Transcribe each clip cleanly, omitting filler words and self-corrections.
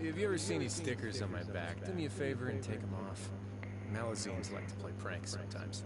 Have you ever seen these stickers on my back? Do me a favor and take them off. Malazines like to play pranks sometimes.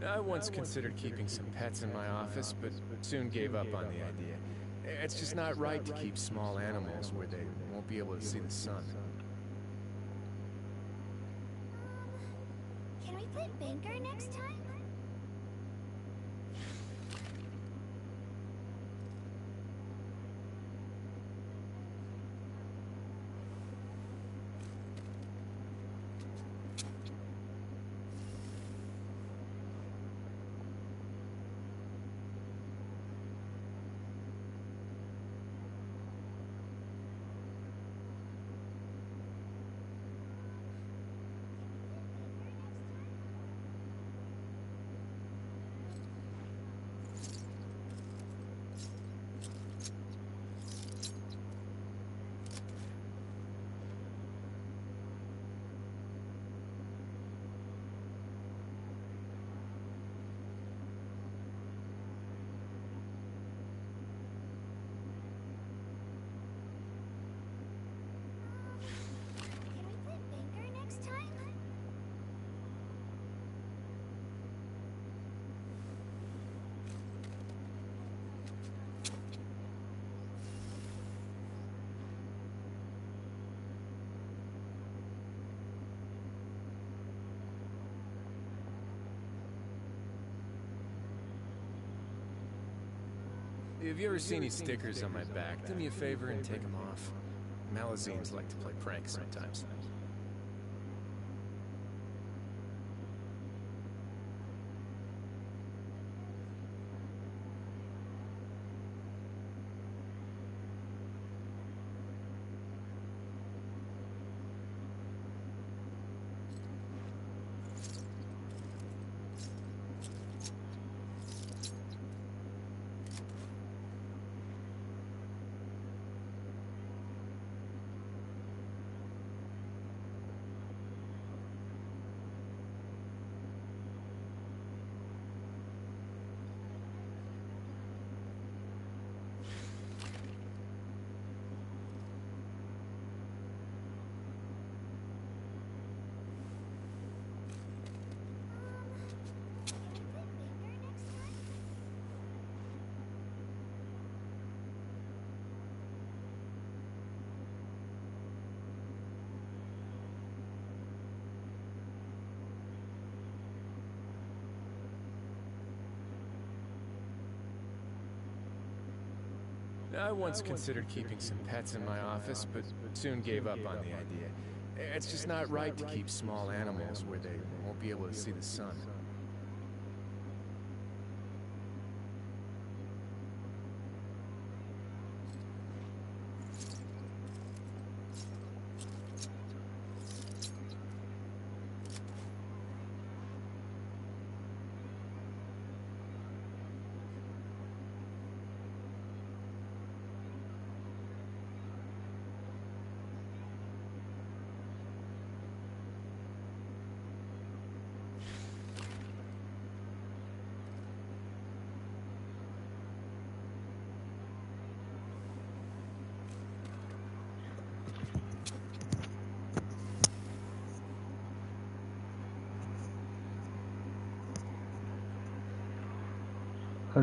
I once considered keeping some pets in my office, but soon gave up on the idea. It's just not right to keep small animals where they won't be able to see the sun. Can we play banker next time? Can we play banker next time? Have you ever seen these stickers on my back? Do me a favor and take them off. Malazines like to play pranks sometimes. I once considered keeping some pets in my office, but soon gave up on the idea. It's just not right to keep small animals where they won't be able to see the sun.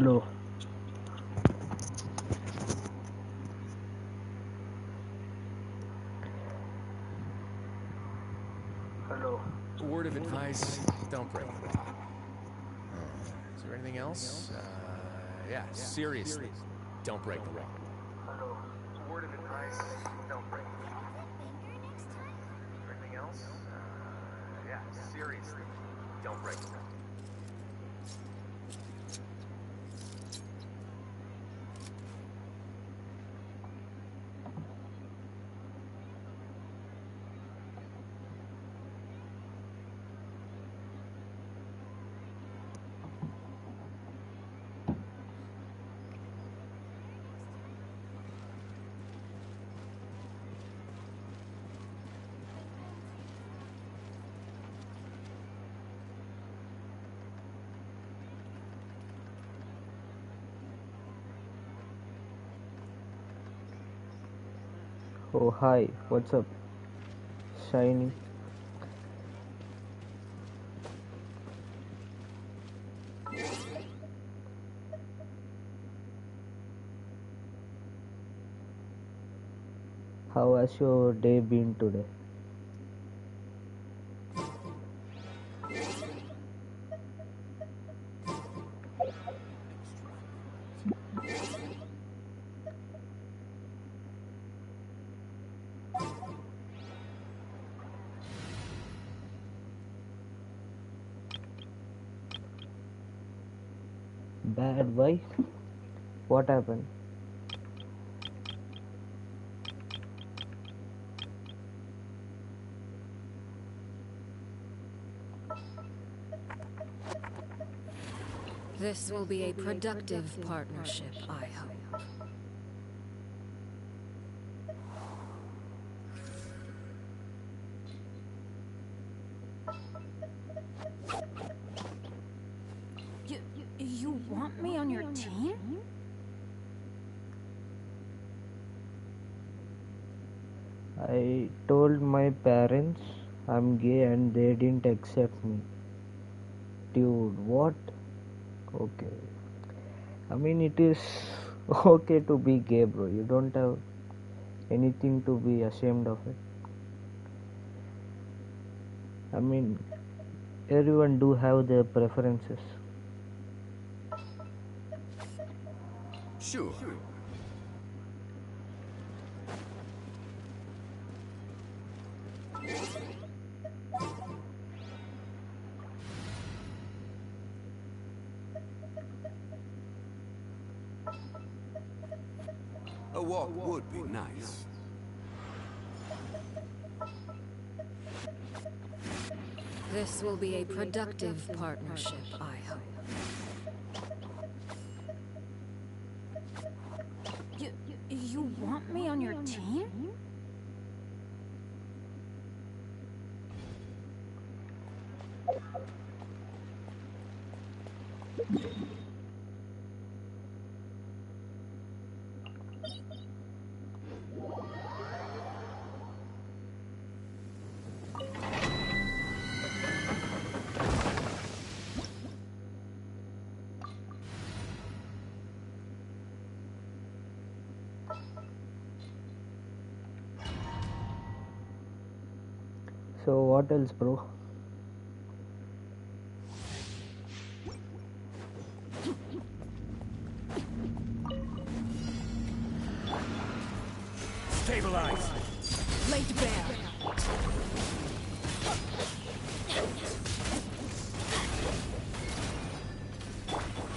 Hello. Hello. Word of advice, don't break the law. Is there anything else? Yeah, seriously, don't break the law. Hello. Word of advice, don't break the law. Finger next time? Is there anything else? Yeah, seriously, don't break the law. Oh, hi. What's up? Shiny. How has your day been today? Bad. Why? What happened? This will be a productive partnership, I hope. You want me on your team? I told my parents I'm gay and they didn't accept me. Dude, what? Okay. I mean, it is okay to be gay, bro. You don't have anything to be ashamed of it. I mean, everyone do have their preferences. Sure. A walk would be nice. This will be a productive partnership, I hope. You want me on your team? So what else, bro? Stabilize! Laid bare.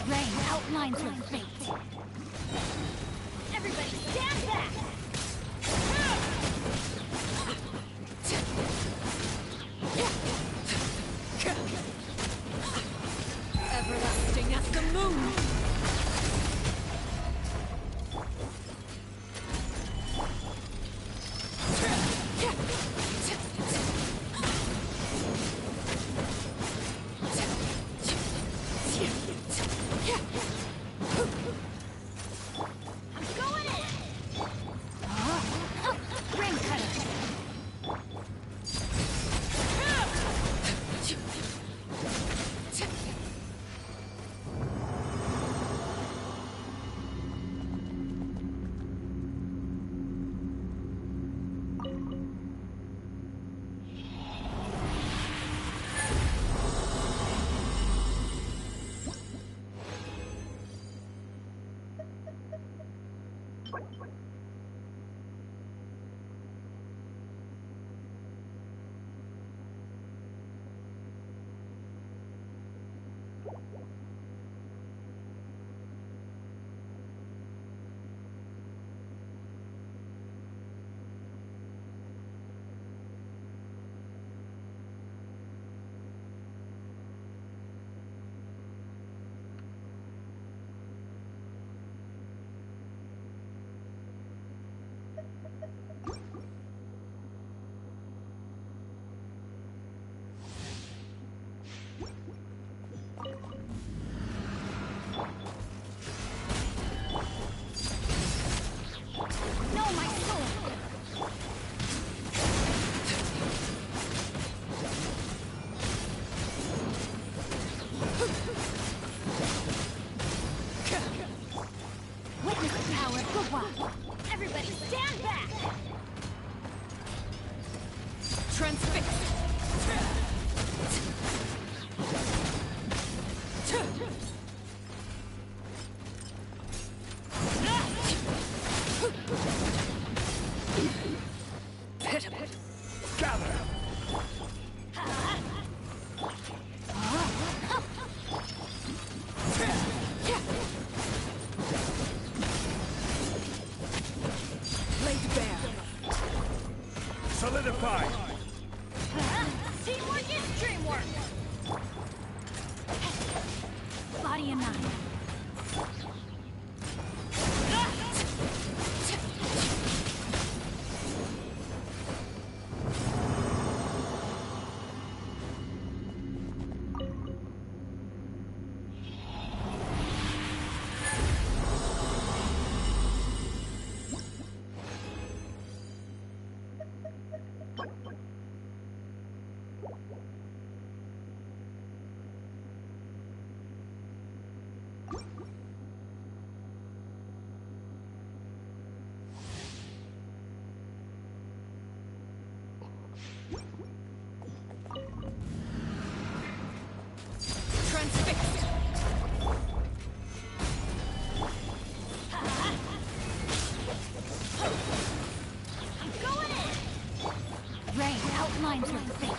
Rain outlines your fate. Everybody stand back! Everlasting as the moon. I'm going in! No, my sword! Witness the power of Gugwa! Everybody stand back! Transfixed! Gather! Laid bare. Solidify! Teamwork is dreamwork! Body and mind. Transfixed. Going in! Rain outlines your fate.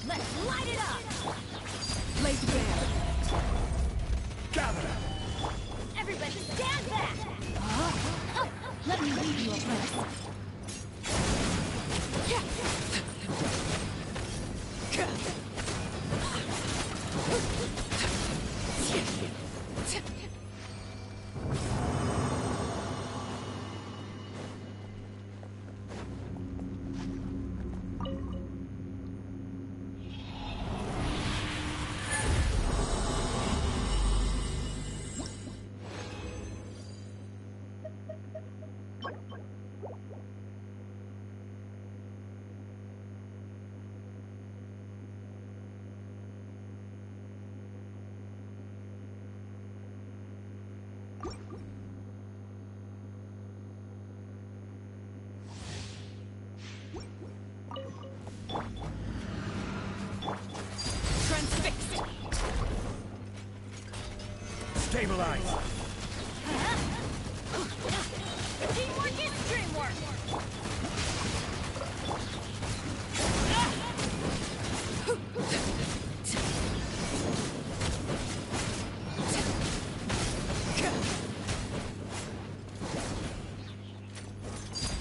Let's light it up! Laid bare. Gather! Everybody stand back! Let me lead you abreast. Transfixed. Stabilize! Teamwork is dreamwork!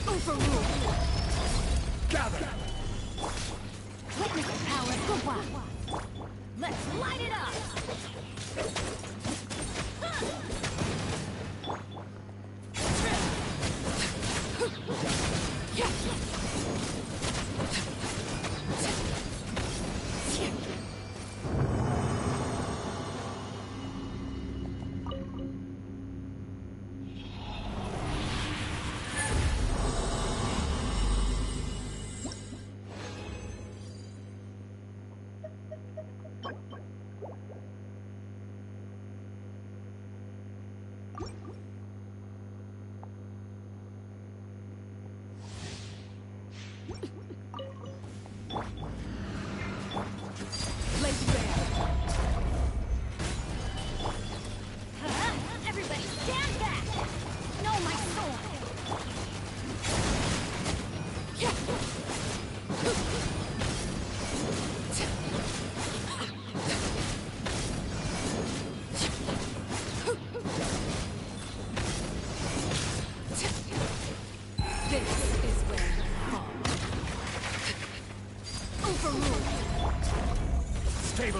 Overruled. Gather! Witness the power of Gugwa! Let's light it up!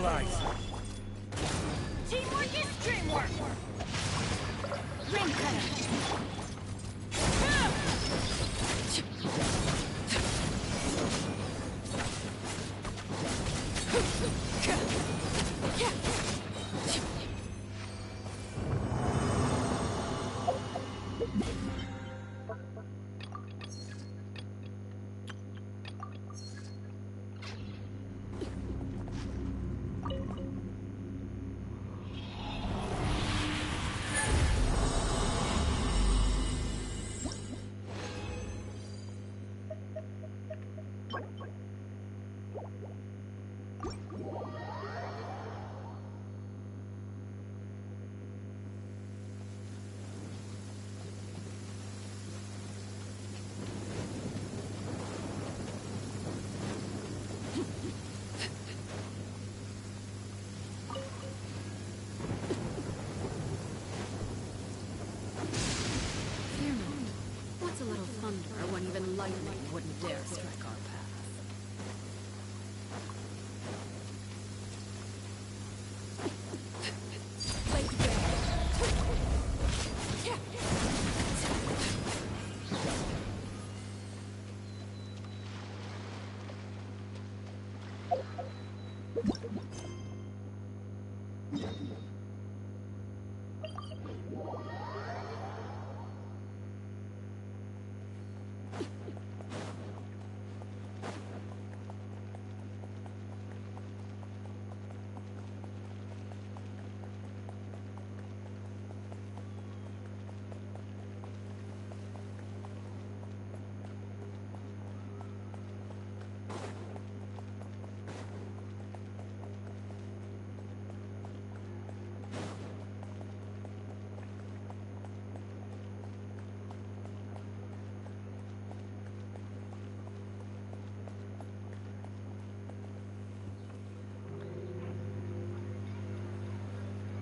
Stabilize! Teamwork is dreamwork! Ring cutter! What's a little thunder when even lightning wouldn't dare strike our path?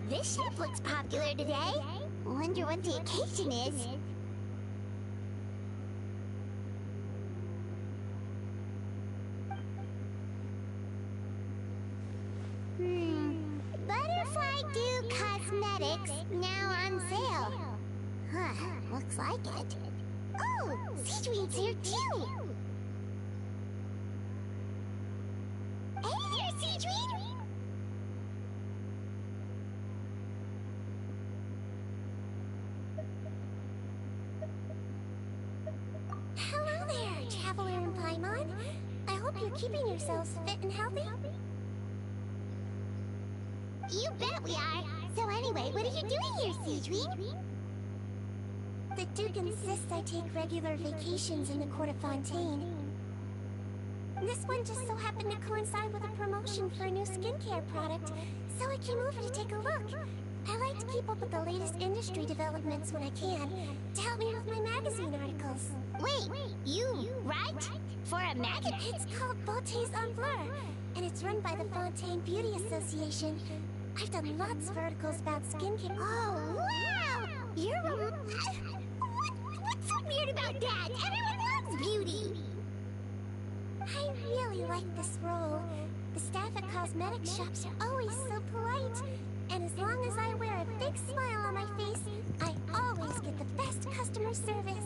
This ship looks popular today. Wonder what the occasion is. Butterfly Dew Cosmetics now on sale. Huh, looks like it. Oh, Sigewinne's here too. Hey there, Sigewinne! Hello there, Traveler and Paimon. I hope you're keeping yourselves fit and healthy. You bet we are. So anyway, what are you doing here, Sigewinne? The Duke insists I take regular vacations in the court of Fontaine. This one just so happened to coincide with a promotion for a new skincare product, so I came over to take a look. I like to keep up with the latest industry developments when I can, to help me with my magazine articles. Wait, you write for a magazine? It's called Beautés en Fleur, and it's run by the Fontaine Beauty Association. I've done lots of articles about skincare. Oh, wow! You're a... What's so weird about that? Everyone loves beauty! I really like this role. The staff at cosmetic shops are always so polite. And as long as I wear a big smile on my face, I always get the best customer service.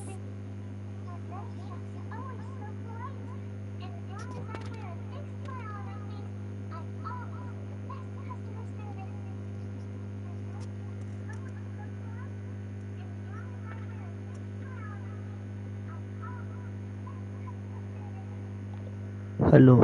Hello.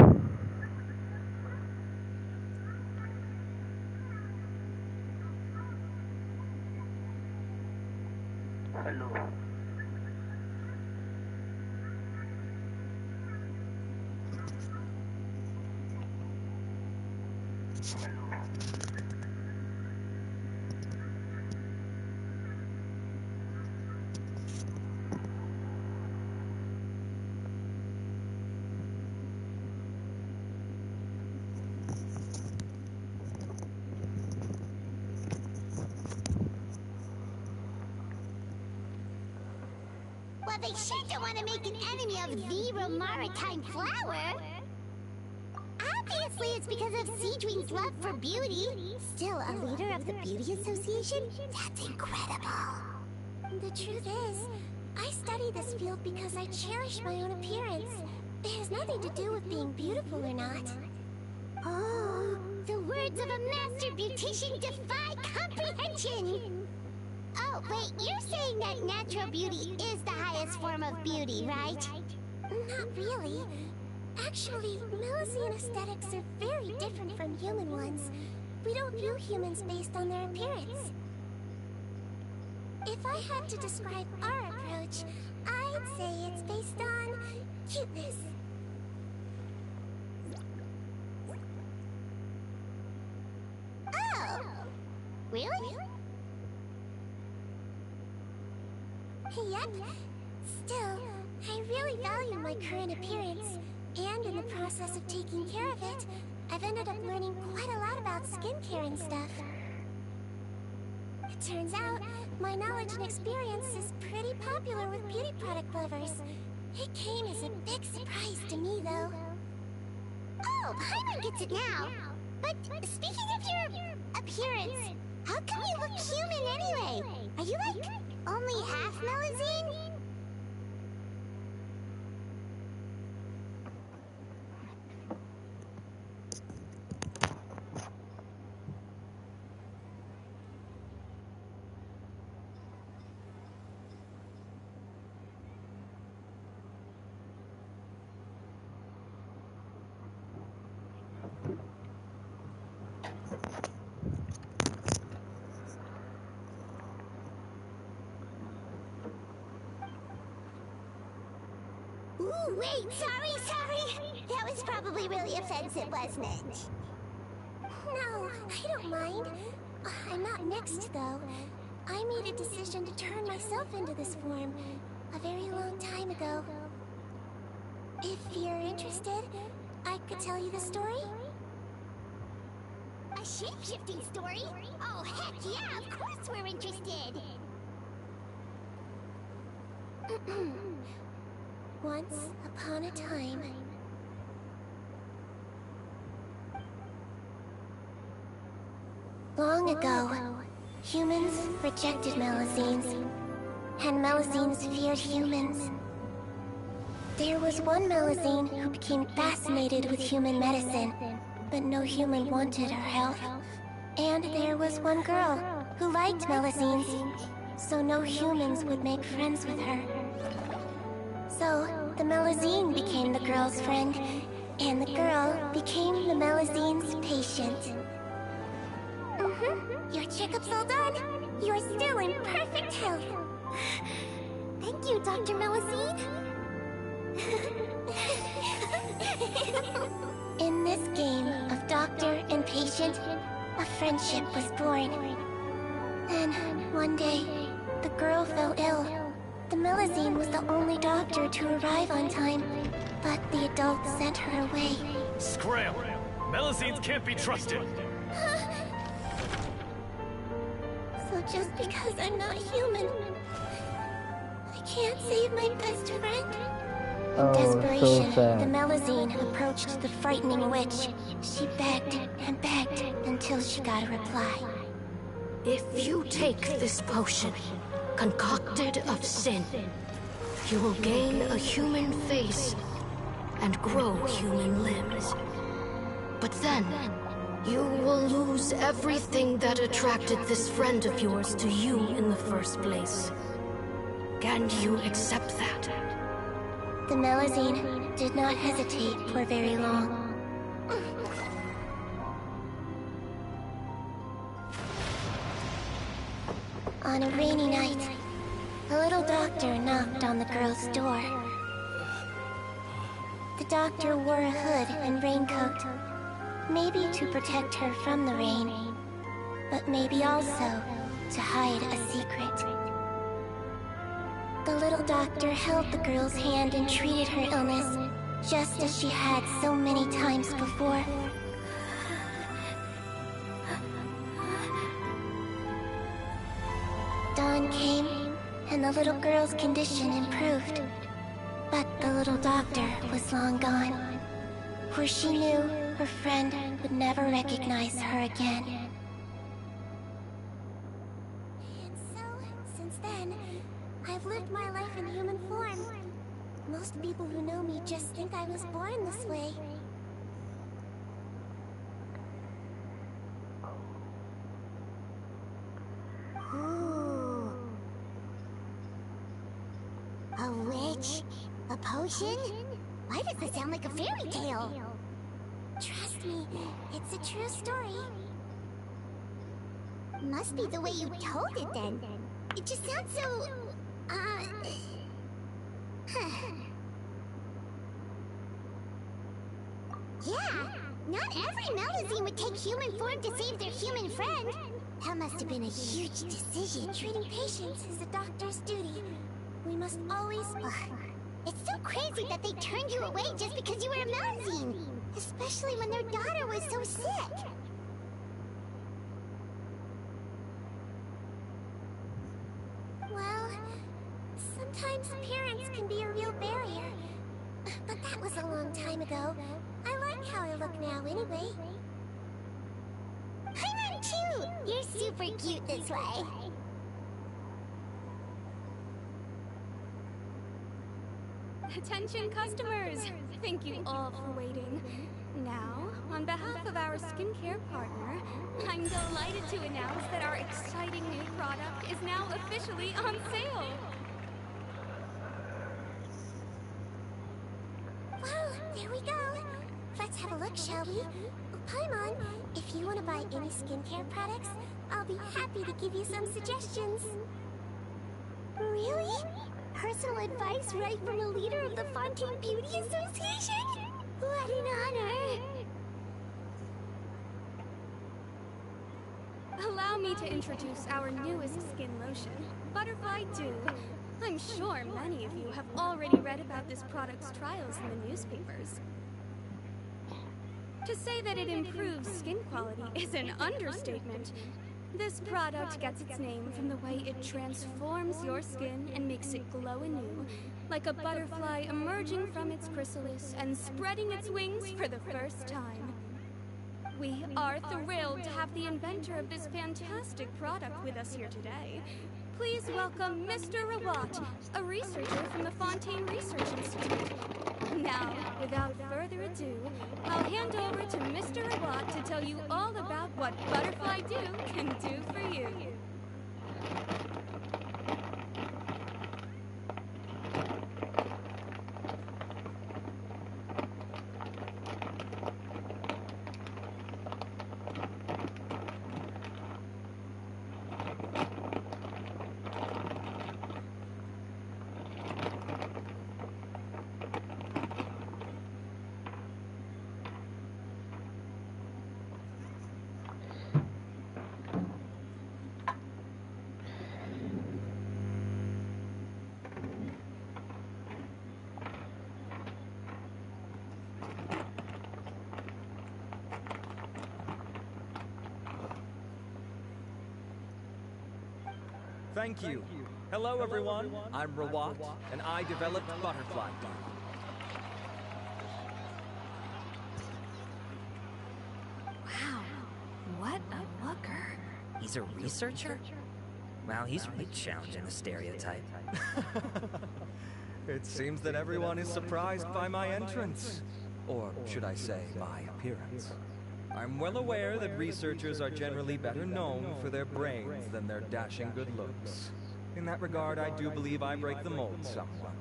Well, they sure don't want to make an enemy of the Maritime Flower. Obviously, Obviously, it's because of sigewinne's love for beauty. Still, a leader of the Beauty Association? That's incredible. The truth is, I study this field because I cherish my own appearance. It has nothing to do with being beautiful or not. Oh, the words of a master beautician defy comprehension! Oh, wait, you're saying that natural beauty is the highest form of beauty, right? Not really. Actually, Melusine aesthetics are very different from human ones. We don't view humans based on their appearance. If I had to describe our approach, I'd say it's based on cuteness. Oh! Really? Yep. Still, I really value my current appearance, and in the process of taking care of it, I've ended up learning quite a lot about skincare and stuff. It turns out, my knowledge and experience is pretty popular with beauty product lovers. It came as a big surprise to me, though. Oh, Paimon gets it now! But speaking of your appearance, how come you look human anyway? Are you like only half Melusine? Ooh, wait, sorry! That was probably really offensive, wasn't it? No, I don't mind. I'm not next, though. I made a decision to turn myself into this form a very long time ago. If you're interested, I could tell you the story. A shape-shifting story? Oh, heck yeah, of course we're interested! Once upon a time... Long ago, humans rejected Melusines, and Melusines feared humans. There was one Melusine who became fascinated with human medicine, but no human wanted her help. And there was one girl who liked Melusines, so no humans would make friends with her. So, the Melusine became the girl's friend, and the girl became the Melusine's patient. Your checkup's all done. You're still in perfect health. Thank you, Dr. Melusine. In this game of doctor and patient, a friendship was born. Then, one day, the girl fell ill. The Melusine was the only doctor to arrive on time, but the adults sent her away. Scram! Melusines can't be trusted! So just because I'm not human, I can't save my best friend? In Oh, desperation, so sad. the Melusine approached the frightening witch. She begged and begged until she got a reply. If you take this potion, concocted of sin, you will gain a human face and grow human limbs. But then, you will lose everything that attracted this friend of yours to you in the first place. Can you accept that? The Melusine did not hesitate for very long. On a rainy night, a little doctor knocked on the girl's door. The doctor wore a hood and raincoat, maybe to protect her from the rain, but maybe also to hide a secret. The little doctor held the girl's hand and treated her illness, just as she had so many times before. Dawn came, and the little girl's condition improved. But the little doctor was long gone, for she knew her friend would never recognize her again. And so, since then, I've lived my life in human form. Most people who know me just think I was born this way. Ooh. A witch? A potion? Why does this sound like a fairy tale? Trust me, it's a true story. Must be the way you told it then. It just sounds so... Yeah, not every Melusine would take human form to save their human friend. That must have been a huge decision. Treating patients is a doctor's duty. We must always... It's so crazy that they turned you away just because you were a Melusine. Especially when their daughter was so sick. Well, sometimes appearance can be a real barrier. But that was a long time ago. I like how I look now anyway. I run too! You're super cute this way. Attention customers! Thank you all for waiting. Now, on behalf of our skincare partner, I'm delighted to announce that our exciting new product is now officially on sale. Well, there we go. Let's have a look, shall we? Paimon, if you want to buy any skincare products, I'll be happy to give you some suggestions. Really? Personal advice right from a leader of the Fontaine Beauty Association? What an honor! Allow me to introduce our newest skin lotion, Butterfly Dew. I'm sure many of you have already read about this product's trials in the newspapers. To say that it improves skin quality is an understatement. This product gets its name from the way it transforms your skin and makes it glow anew, like a butterfly emerging from its chrysalis and spreading its wings for the first time. We are thrilled to have the inventor of this fantastic product with us here today. Please welcome Mr. Rawat, a researcher from the Fontaine Research Institute. Now, without further ado, I'll hand over to Mr. Rawat to tell you all about what Butterfly Dew can do for you. Thank you. Hello, everyone. I'm Rawat, and I developed Butterfly Dew. Wow, what a looker. He's a researcher? Well, he's really challenging the stereotype. It seems that everyone is surprised by my entrance. Or should I say, my appearance. I'm well aware that researchers are generally better known for their brains than their dashing good looks. In that regard, I do believe I break the mold somewhat.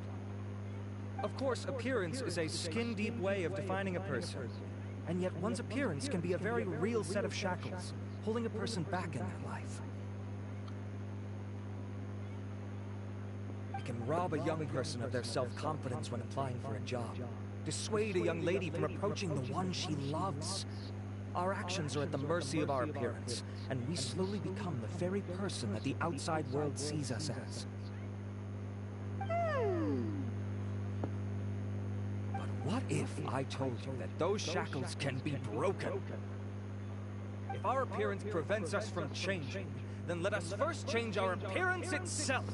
Of course, appearance is a skin-deep way of defining a person. And yet one's appearance can be a very real set of shackles, holding a person back in their life. It can rob a young person of their self-confidence when applying for a job, dissuade a young lady from approaching the one she loves. Our actions are at the mercy of our appearance, and we slowly become the very person that the outside world sees us as. But what if I told you that those shackles can be broken? If our appearance prevents us from changing, then let us first change our appearance itself.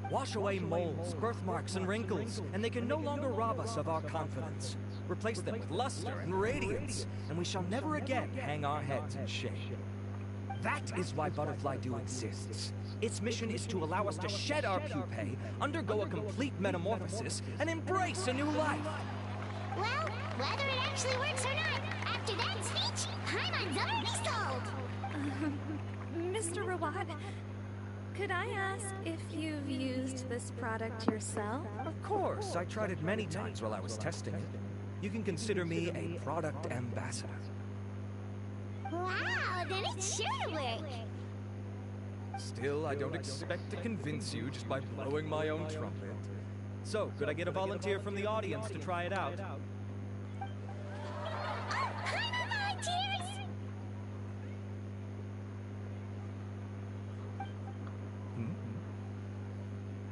Wash away moles, birthmarks, and wrinkles, and they can no longer rob us of our confidence. replace them with luster and radiance, and we shall never again hang our heads in shame. That is why Butterfly Dew exists. Its mission is to allow us to shed our pupae, undergo a complete metamorphosis, and embrace a new life. Well, whether it actually works or not, after that speech, Paimon's already sold. Mr. Rawat, could I ask if you've used this product yourself? Of course, I tried it many times while I was testing it. You can consider me a product ambassador. Wow, then it's sure to work. Still, I don't expect to convince you just by blowing my own trumpet. So, could I get a volunteer from the audience to try it out? Paimon volunteers!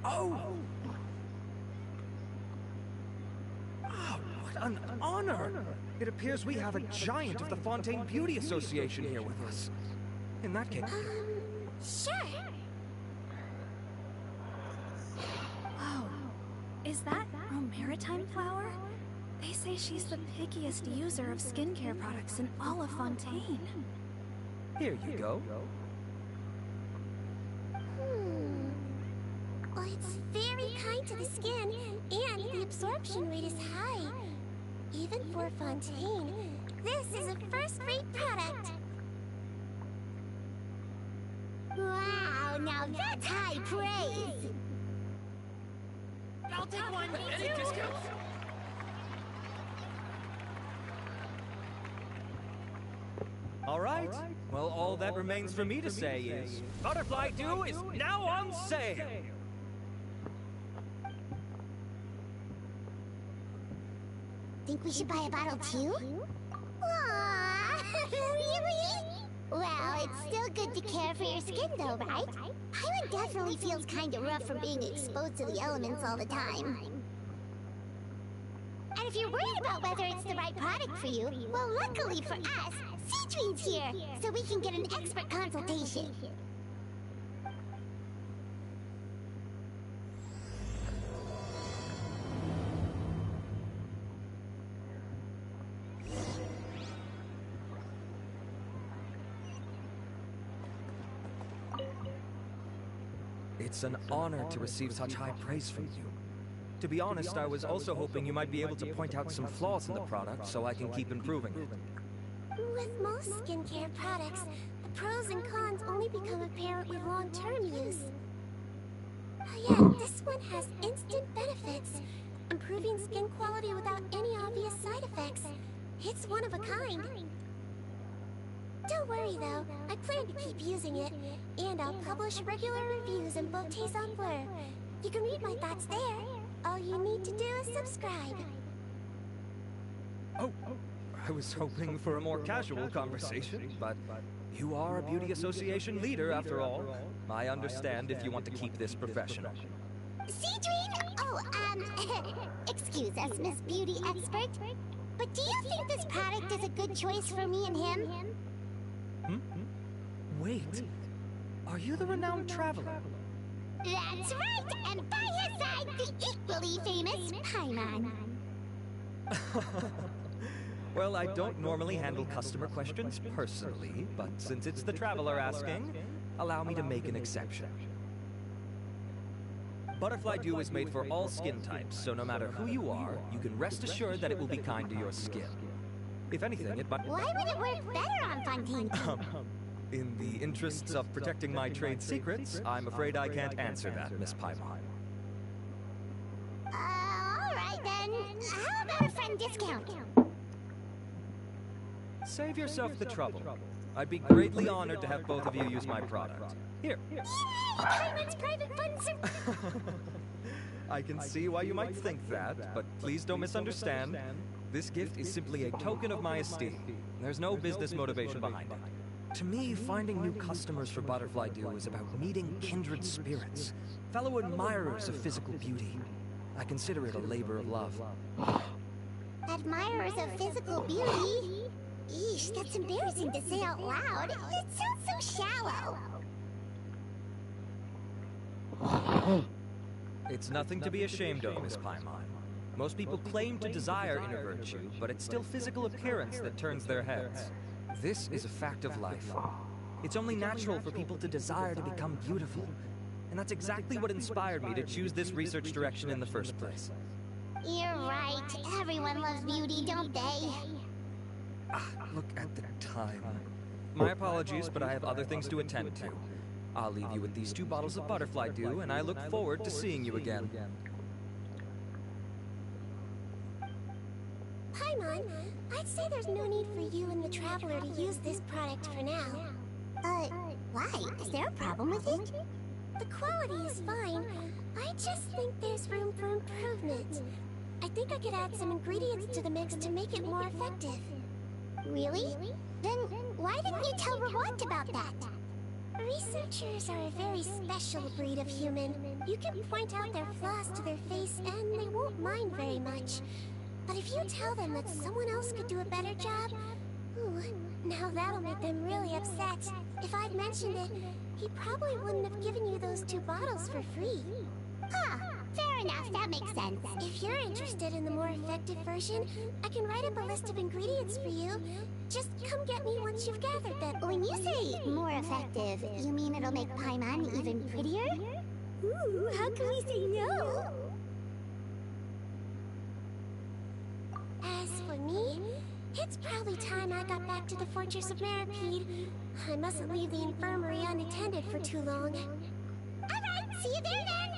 Oh! Oh, what an honor! It appears we have a giant of the Fontaine Beauty Association here with us. In that case... Sure. Whoa. Is that Maritime Flower? They say she's the pickiest user of skincare products in all of Fontaine. Here you go. Well, it's very kind to the skin, and the absorption rate is high. Even for Fontaine, this is a first-rate product. Wow, now that's high praise! I'll take one. Any discounts? All right. Well, all that remains for me to say is... Butterfly Dew is now on sale! Think we should buy a bottle too? Aww, really? Well, it's still good to care for your skin though, right? Paimon definitely feels kinda rough from being exposed to the elements all the time. And if you're worried about whether it's the right product for you, well, luckily for us, sigewinne's here, so we can get an expert consultation. It's an honor to receive such high praise from you. To be honest, I was also hoping you might be able to point out some flaws in the product so I can keep improving it. With most skincare products, the pros and cons only become apparent with long-term use. Yet, this one has instant benefits, improving skin quality without any obvious side effects. It's one of a kind. Don't worry though, I plan to keep using it, and I'll publish regular reviews in Beauté's Blur. You can read my thoughts there. All you need to do is subscribe. Oh, I was hoping for a more casual conversation, but you are a beauty association leader after all. I understand if you want to keep this professional. Sigewinne? Oh, excuse us, Miss Beauty Expert. But do you think this product is a good choice for me and him? Wait, are you the renowned traveler? That's right, and by his side, the equally famous Paimon. Well, I don't normally handle customer questions personally, but since it's the traveler asking, allow me to make an exception. Butterfly Dew is made for all skin types, so no matter who you are, you can rest assured that it will be kind to your skin. If anything, it might... Why would it work better on Fontaine? In the interests of protecting my trade secrets, I'm afraid I can't answer that, Miss Paimon. Alright then. How about a friend discount? Save yourself the trouble. I'd be greatly honored to have both of you use my product. Here. Yay! Paimon's private funds are... I can see why you might think that, but please don't misunderstand. This gift is simply a token of my esteem. There's no business motivation behind it. To me, finding new customers for Butterfly Dew is about meeting kindred spirits, fellow admirers of physical beauty. I consider it a labor of love. Admirers of physical beauty? Eesh, that's embarrassing to say out loud. It sounds so shallow. It's nothing to be ashamed of, Miss Paimon. Most people claim to desire inner virtue, but it's still physical appearance that turns their heads. This is a fact of life. It's only natural for people to desire to become beautiful. And that's exactly what inspired me to choose this research direction in the first place. You're right. Everyone loves beauty, don't they? Look at the time. My apologies, but I have other things to attend to. I'll leave you with these 2 bottles of butterfly dew, and I look forward to seeing you again. Paimon, I'd say there's no need for you and the Traveler to use this product for now. Why? Is there a problem with it? The quality is fine. I just think there's room for improvement. I think I could add some ingredients to the mix to make it more effective. Really? Then why didn't you tell Rawat about that? Researchers are a very special breed of human. You can point out their flaws to their face and they won't mind very much. But if you tell them that someone else could do a better job, ooh, now that'll make them really upset. If I'd mentioned it, he probably wouldn't have given you those 2 bottles for free. Huh, fair enough, that makes sense. If you're interested in the more effective version, I can write up a list of ingredients for you. Just come get me once you've gathered them. When you say more effective, you mean it'll make Paimon even prettier? Ooh, how can we say no? As for me, it's probably time I got back to the Fortress of Maripede. I mustn't leave the infirmary unattended for too long. Alright, see you there then!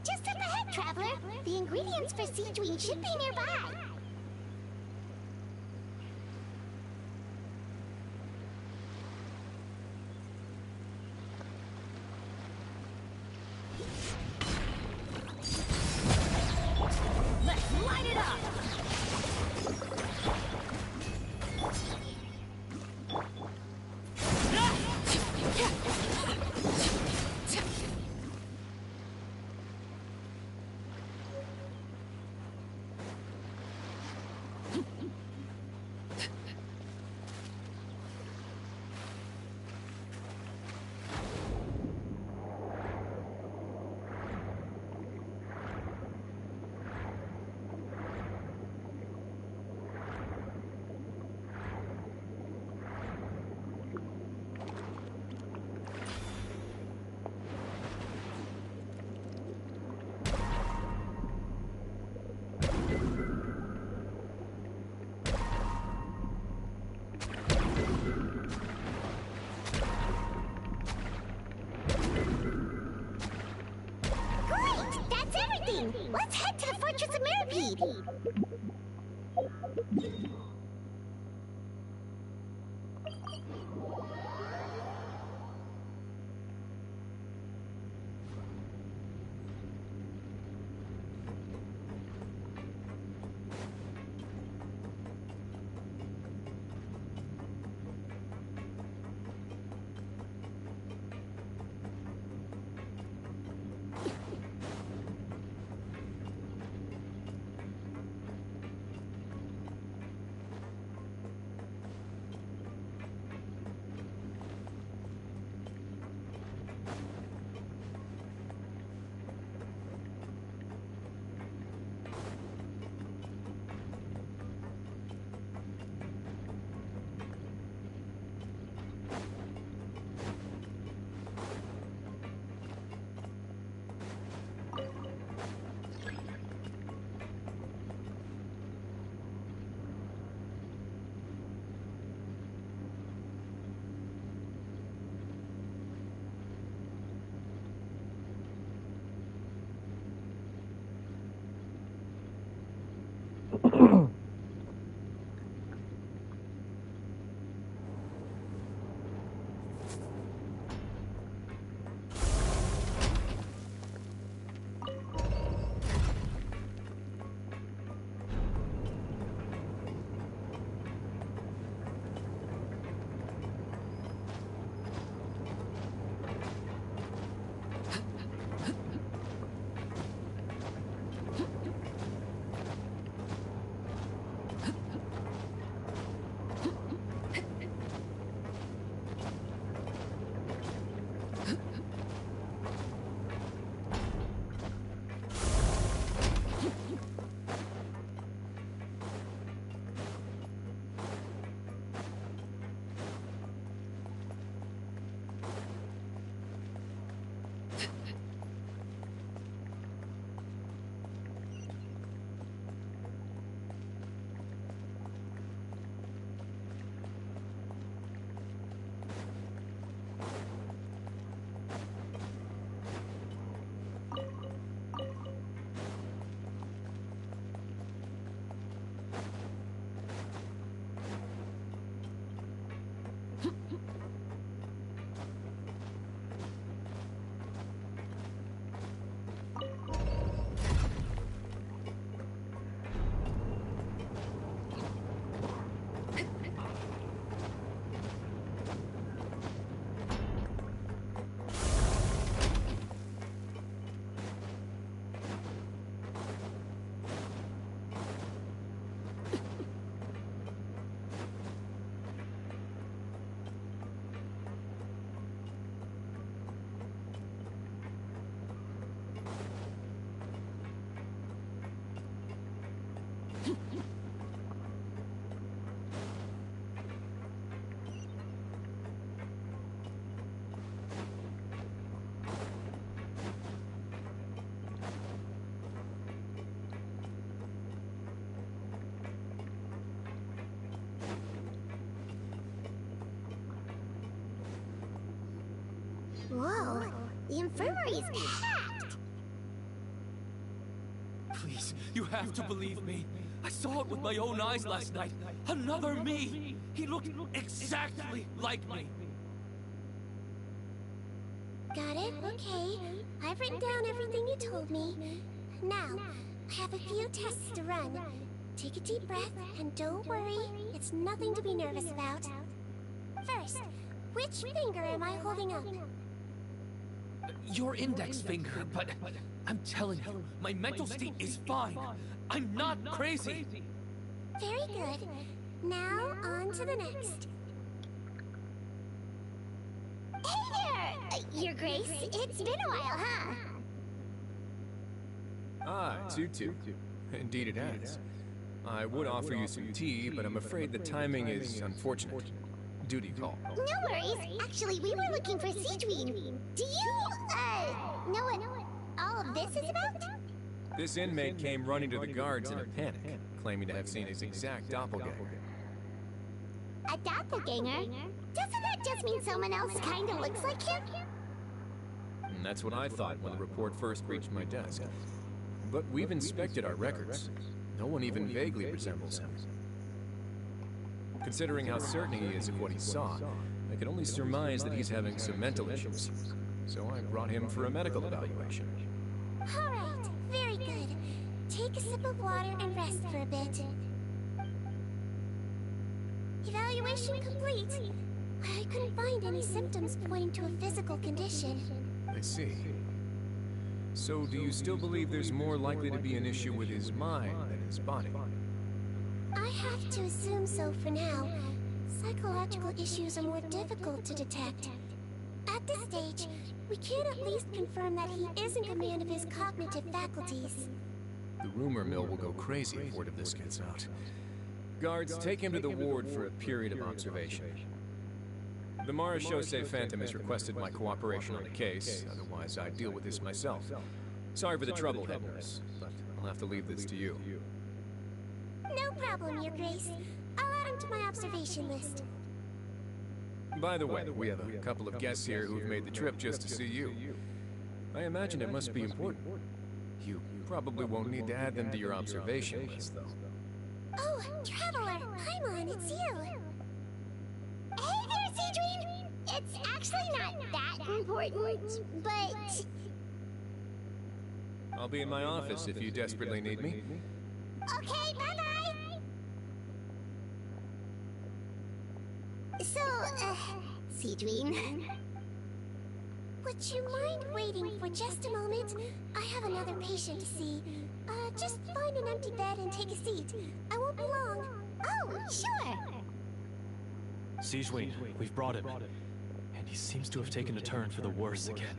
Just up ahead, Traveler. The ingredients for sigewinne should be nearby. Let's light it up! Let's head to the Fortress of Maripede! Whoa, the infirmary's packed. Please, you have to believe me. I saw it with my own eyes last night. Another me! He looked exactly like me. Got it? Okay. I've written down everything you told me. Now, I have a few tests to run. Take a deep breath, and don't worry, it's nothing to be nervous about. First, which finger am I holding up? Your index finger, but I'm telling you, my mental state is fine. I'm not crazy. Very good. Now, on to the next. Hey there, Your Grace. It's been a while, huh? Ah, Tutu. Indeed it has. I would offer you some tea, but I'm afraid the timing is unfortunate. Duty call. No worries. Actually, we were looking for sigewinne. Do you, know what all of this is about? This inmate came running to the guards in a panic, claiming to have seen his exact doppelganger. A doppelganger? Doesn't that just mean someone else kind of looks like him? And that's what I thought when the report first reached my desk. But we've inspected our records. No one even vaguely resembles him. Considering how certain he is of what he saw, I can only surmise that he's having some mental issues. So I brought him for a medical evaluation. All right, very good. Take a sip of water and rest for a bit. Evaluation complete. I couldn't find any symptoms pointing to a physical condition. I see. So do you still believe there's more likely to be an issue with his mind than his body? I have to assume so for now. Psychological issues are more difficult to detect. At this stage, we can at least confirm that he is in command of his cognitive faculties. The rumor mill will go crazy if word of this gets out. Guards, take him to the ward for a period of observation. The Marechaussee Phantom has requested my cooperation on the case, otherwise I'd deal with this myself. Sorry for the trouble, head nurse, but I'll have to leave this to you. No problem, Your Grace. I'll add him to my observation list. By the way, we have a couple of guests here who've made the trip just to see you. I imagine it must be important. You probably won't need to add them to your observation list, though. Oh, Traveler! Paimon, it's you! Hey there, sigewinne! It's actually not that important, but... I'll be in my office if you desperately need me. Okay, bye-bye! So, sigewinne... Would you mind waiting for just a moment? I have another patient to see. Just find an empty bed and take a seat. I won't be long. Oh, sure! Sigewinne, we've brought him. And he seems to have taken a turn for the worse again.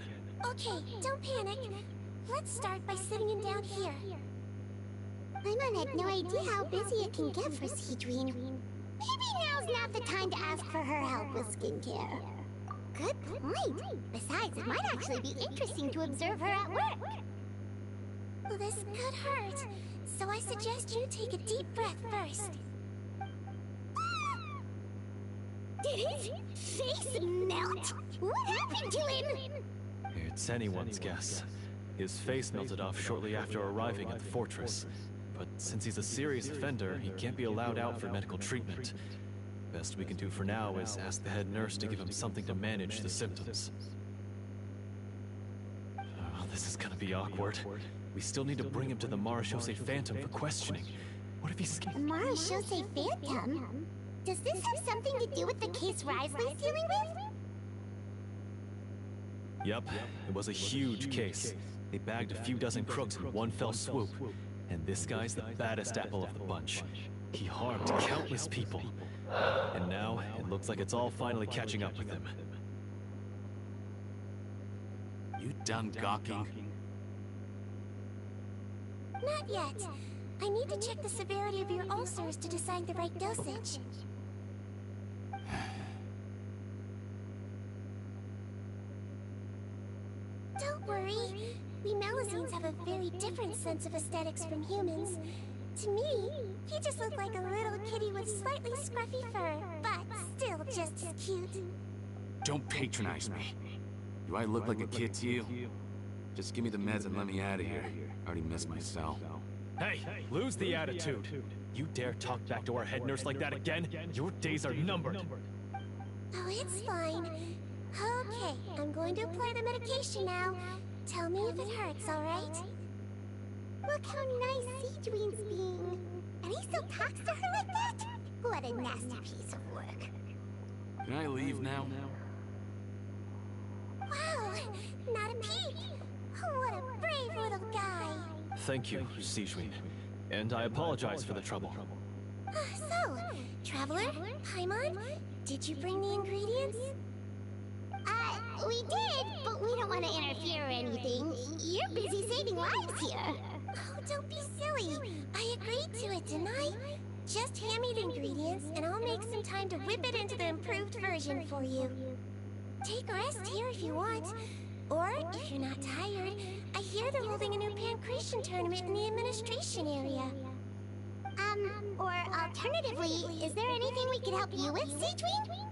Okay, don't panic. Let's start by sitting him down here. Paimon had no idea how busy it can get for sigewinne. Maybe now's not the time to ask for her help with skincare. Good point. Besides, it might actually be interesting to observe her at work. Well, this could hurt, so I suggest you take a deep breath first. Did his face melt? What happened to him? It's anyone's guess. His face melted off shortly after arriving at the fortress. But since he's a serious offender, he can't be allowed out for medical treatment. Best we can do for now is ask the head nurse to give him something to manage the symptoms. Oh, this is gonna be awkward. We still need to bring him to the Marechaussee Phantom for questioning. What if he's... Marechaussee Phantom? Does this have something to do with the case Risley's dealing with? Yep, it was a huge case. They bagged a few dozen crooks in one fell swoop. And this guy's the baddest apple of the bunch. He harmed countless people. And now, it looks like it's all finally catching up with him. You done gawking? Not yet. I need to check the severity of your ulcers to decide the right dosage. Don't worry. We Melusines have a very different sense of aesthetics from humans. To me, he just looked like a little kitty with slightly scruffy fur, but still just as cute. Don't patronize me. Do I look like a kid to you? Just give me the meds and let me out of here. I already missed my cell. Hey, lose the attitude. You dare talk back to our head nurse like that again? Your days are numbered. Oh, it's fine. Okay, I'm going to apply the medication now. Tell me if it hurts, alright? Look how nice sigewinne's being. And he still talks to her like that? What a nasty piece of work. Can I leave now? Wow, not a peep. What a brave little guy. Thank you, sigewinne. And I apologize for the trouble. So, Traveler, Paimon, did you bring the ingredients? We did, but we don't want to interfere or anything. You're busy saving lives here. Oh, don't be silly. I agreed to it, didn't I? Just hand me the ingredients, and I'll make some time to whip it into the improved version for you. Take a rest here if you want. Or, if you're not tired, I hear they're holding a new pancreation tournament in the administration area. Or alternatively, is there anything we could help you with, sigewinne?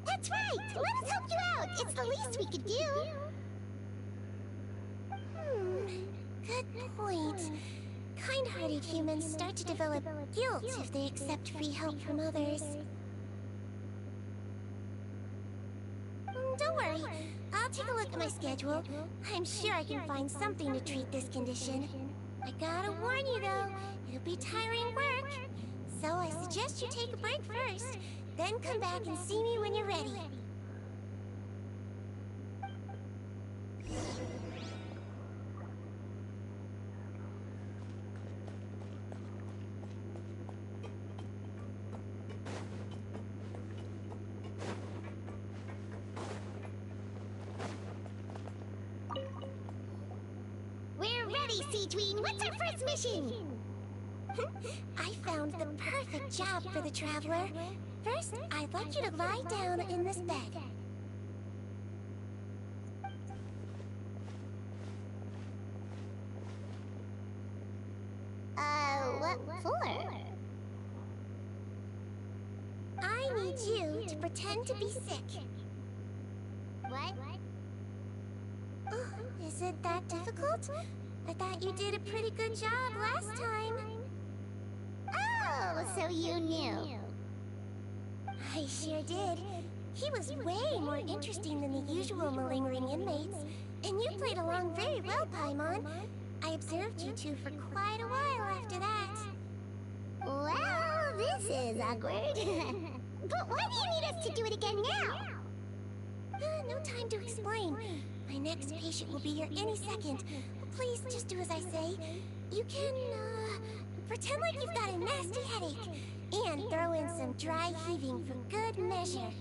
That's right! Let us help you out! It's the least we could do! Good point. Kind-hearted humans start to develop guilt if they accept free help from others. Don't worry. I'll take a look at my schedule. I'm sure I can find something to treat this condition. I gotta warn you though, it'll be tiring work. So I suggest you take a break first, then come back and see me when you're ready. We're ready, sigewinne! What's our first mission? I found the perfect job for the Traveler. First, I'd like you to lie down in this bed. What for? I need you to pretend to be sick. What? Oh, is it that difficult? I thought you did a pretty good job last time. Oh, so you knew. I sure did. He was way more interesting than the usual malingering inmates. And you played along very well, Paimon. I observed you two for quite a while after that. Well, this is awkward. But why do you need us to do it again now? No time to explain. My next patient will be here any second. Please just do as I say. You can, pretend like you've got a nasty headache. And throw in some dry heaving for good measure.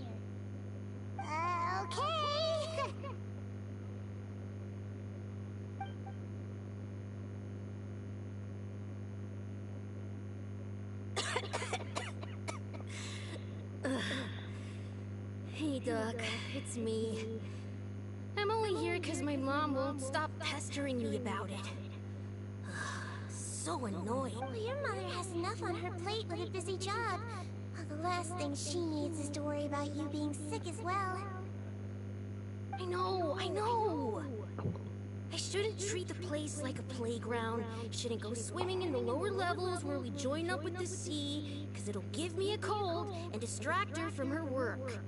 Okay. Hey, Doc, it's me. I'm only here because my mom won't stop pestering me about it. So annoying. Well, your mother has enough on her plate with a busy job. Well, the last thing she needs is to worry about you being sick as well. I know! I shouldn't treat the place like a playground. Shouldn't go swimming in the lower levels where we join up with the sea, because it'll give me a cold and distract her from her work.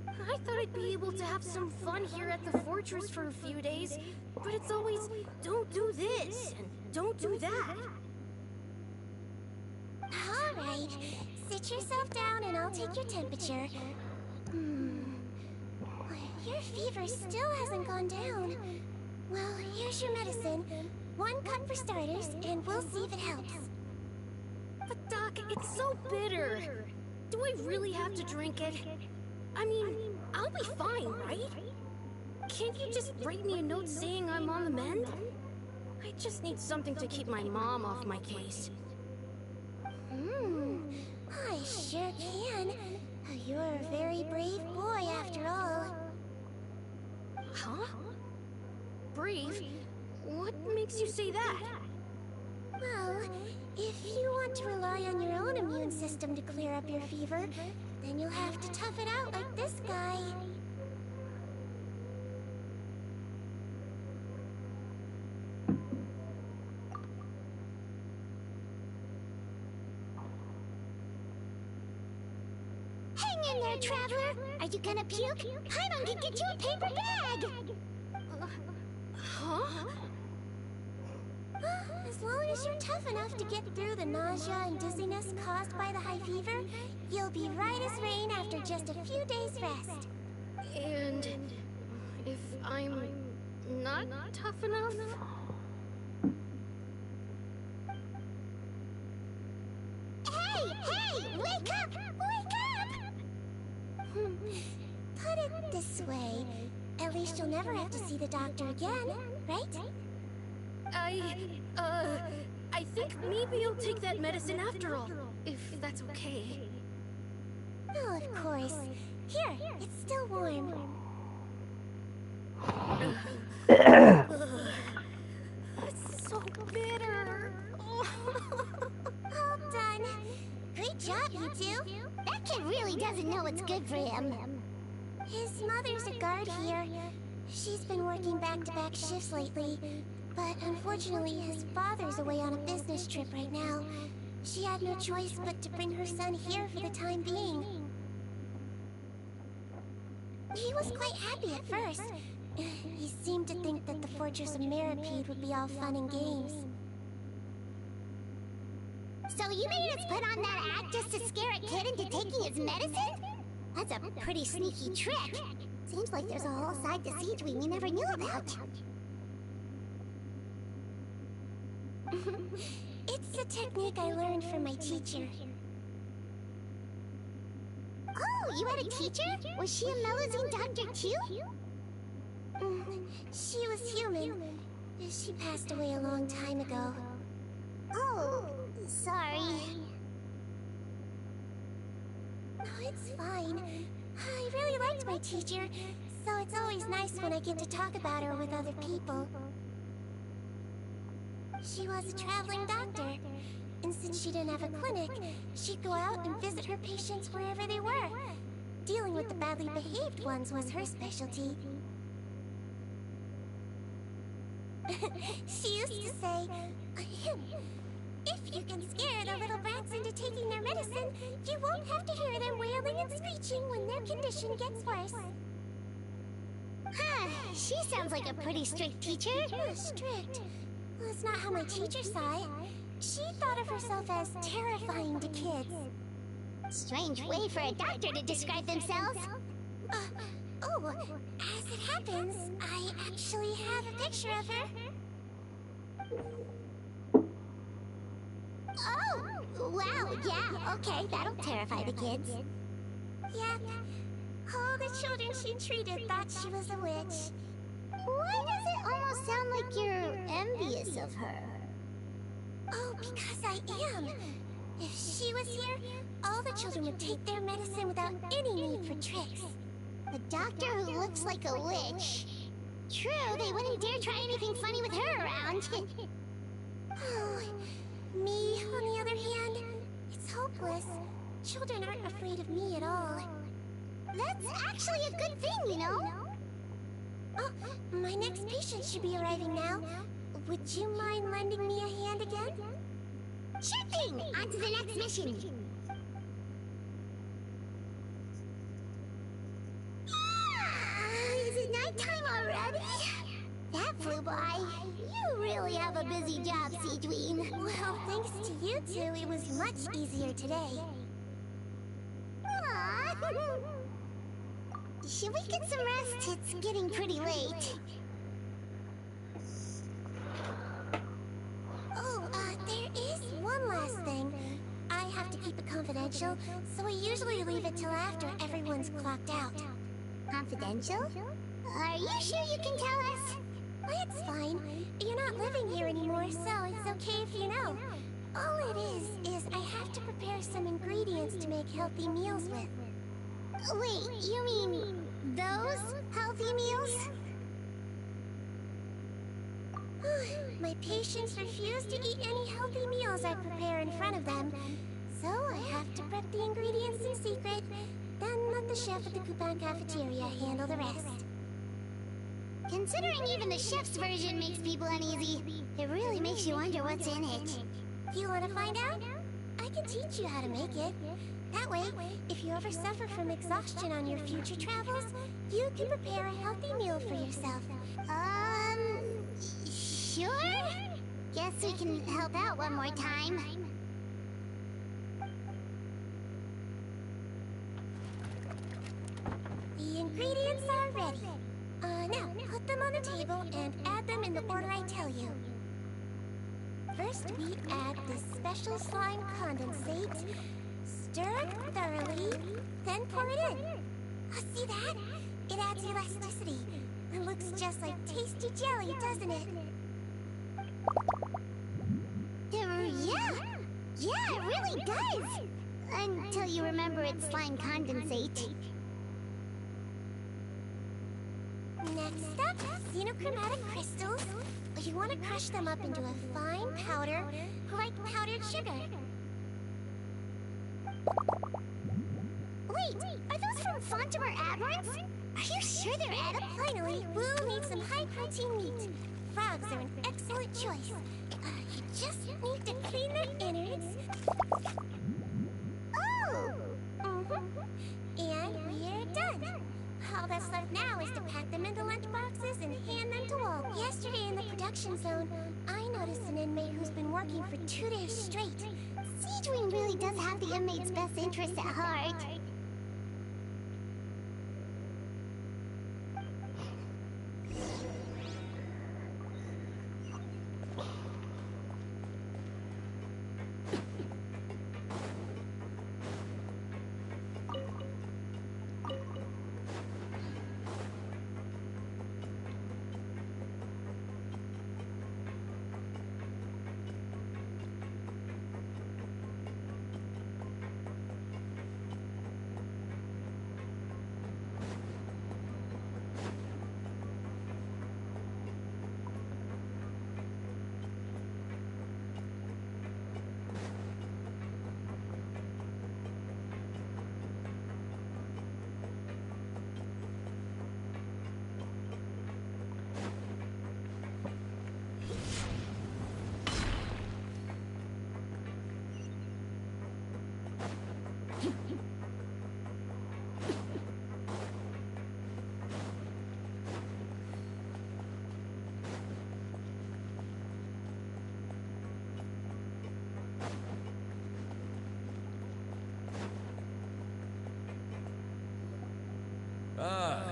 I thought I'd be able to have some fun here at the fortress for a few days, but it's always, don't do this, and don't do that. Alright, sit yourself down and I'll take your temperature. Your fever still hasn't gone down. Well, here's your medicine. 1 cup for starters, and we'll see if it helps. But Doc, it's so bitter. Do I really have to drink it? I mean, I'll be fine, right? Can't you just write me a note saying I'm on the mend? I'd just need something to keep my mom off my case. I sure can. You're a very brave boy, after all. Huh? Brave? What makes you say that? Well, if you want to rely on your own immune system to clear up your fever, then you'll have to tough it out like this guy. Hang in there, traveler! Are you gonna puke? Paimon can get you a paper bag! Huh? As long as you're tough enough to get through the nausea and dizziness caused by the high fever, you'll be right as rain after just a few days' rest. And if I'm not tough enough? Hey! Wake up! Wake up! Put it this way. At least you'll never have to see the doctor again, right? I think maybe I'll take that medicine after all, if that's okay. Oh, of course. Here, it's still warm. It's so bitter. All done. Great job, you two. That kid really doesn't know what's good for him. His mother's a guard here. She's been working back-to-back shifts lately, but unfortunately his father's away on a business trip right now. She had no choice but to bring her son here for the time being. He was quite happy at first. He seemed to think that the Fortress of Meropide would be all fun and games. So you made us put on that act just to scare a kid into taking his medicine? That's a pretty sneaky trick. Seems like there's a whole side to sigewinne we never knew about. It's a technique I learned from my teacher. Oh, you had a teacher? Was she a Melusine doctor too? She was human. She passed away a long time ago. Oh, sorry. No, it's fine. I really liked my teacher, so it's always nice when I get to talk about her with other people. She was a traveling doctor, and since she didn't have a clinic, she'd go out and visit her patients wherever they were. Dealing with the badly behaved ones was her specialty. She used to say, if you can scare the little brats into taking their medicine, you won't have to hear them wailing and screeching when their condition gets worse. Huh, she sounds like a pretty strict teacher. Strict? Well, that's not how my teacher saw it. She thought of herself as terrifying to kids. Strange way for a doctor to describe themselves. As it happens, I actually have a picture of her. Oh, wow, yeah, okay, that'll terrify the kids. Yep. All the children she treated thought she was a witch. Why does it almost sound like you're envious of her? Oh, because I am. If she was here, all the children would take their medicine without any need for tricks. A doctor who looks like a witch. True, they wouldn't dare try anything funny with her around. Oh, me, on the other hand, it's hopeless. Children aren't afraid of me at all. That's actually a good thing, you know? Oh, my next patient should be arriving now. Would you mind lending me a hand again? Sure thing! On to the next mission. Is it nighttime already? That flew by. You really have a busy job, sigewinne. Well, thanks to you two, it was much easier today. Aww. Should we get some rest? It's getting pretty late. Oh, there is one last thing. I have to keep it confidential, so I usually leave it till after everyone's clocked out. Confidential? Are you sure you can tell us? It's fine. You're not living here anymore, okay if you know. All it is I have to prepare some ingredients to make healthy meals with. Wait, you mean those healthy meals? My patients refuse to eat any healthy meals I prepare in front of them, so I have to prep the ingredients in secret, then let the chef at the coupon cafeteria handle the rest. Considering even the chef's version makes people uneasy, it really makes you wonder what's in it. You want to find out? I can teach you how to make it. That way, if you ever suffer from exhaustion on your future travels, you can prepare a healthy meal for yourself. Sure? Guess we can help out one more time. The ingredients are ready. Now, put them on the table and add them in the order I tell you. First, we add this special slime condensate. Stir it thoroughly, then pour it in. See that? It adds elasticity. It looks just like tasty jelly, doesn't it? Yeah, it really does! Until you remember it's slime condensate. Next up, xenochromatic crystals. You want to crush them up into a fine powder, like powdered sugar. Wait, are those from Fontimer Aberrants? Are you sure they're edible? Finally, we'll need some high-protein meat. Frogs are an excellent choice. You just need to clean their innards. Oh! And we're done. All that's left now is to pack them into lunch boxes and hand them to Walt. Yesterday in the production zone, I noticed an inmate who's been working for 2 days straight. Sigewinne really does have the inmate's best interest at heart.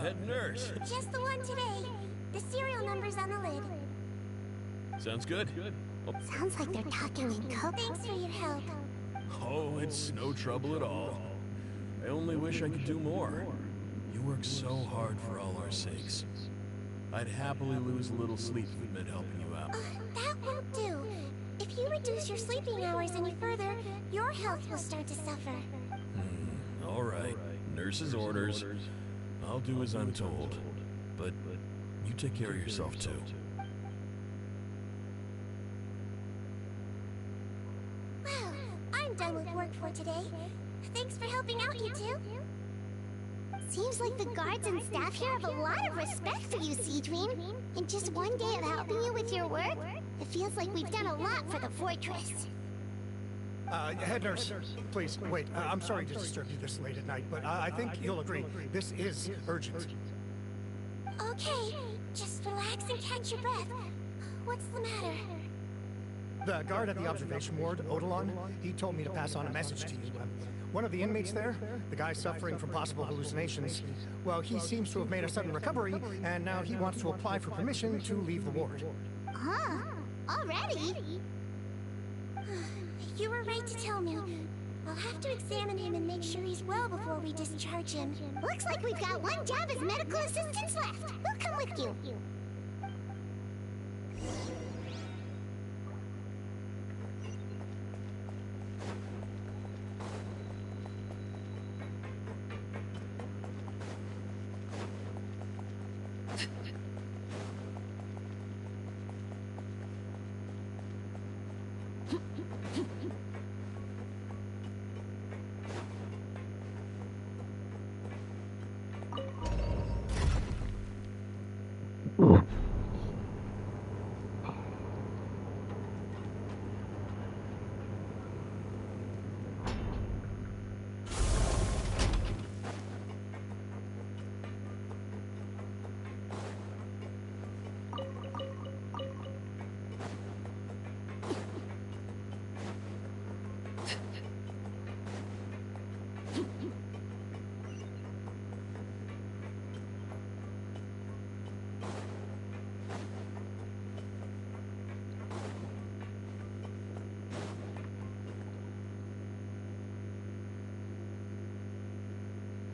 Head nurse. Just the one today. The serial number's on the lid. Sounds good. Sounds like they're talking in code. Thanks for your help. Oh, it's no trouble at all. I only wish I could do more. You work so hard for all our sakes. I'd happily lose a little sleep if it meant helping you out. That won't do. If you reduce your sleeping hours any further, your health will start to suffer. All right. Nurse's orders. I'll do as I'm told. But you take care of yourself, too. Well, I'm done with work for today. Thanks for helping out, you two. Seems like the guards and staff here have a lot of respect for you, Sigewinne. In just one day of helping you with your work, it feels like we've done a lot for the fortress. Head nurse, please, wait. I'm sorry to disturb you this late at night, but I think you'll agree. This is urgent. Okay, just relax and catch your breath. What's the matter? The guard at the observation ward, Odilon, he told me to pass on a message to you. One of the inmates there, the guy suffering from possible hallucinations, well, he seems to have made a sudden recovery, and now he wants to apply for permission to leave the ward. Huh? Already? You were right to tell me. I'll have to examine him and make sure he's well before we discharge him. Looks like we've got one job as medical assistants left. We'll come with you.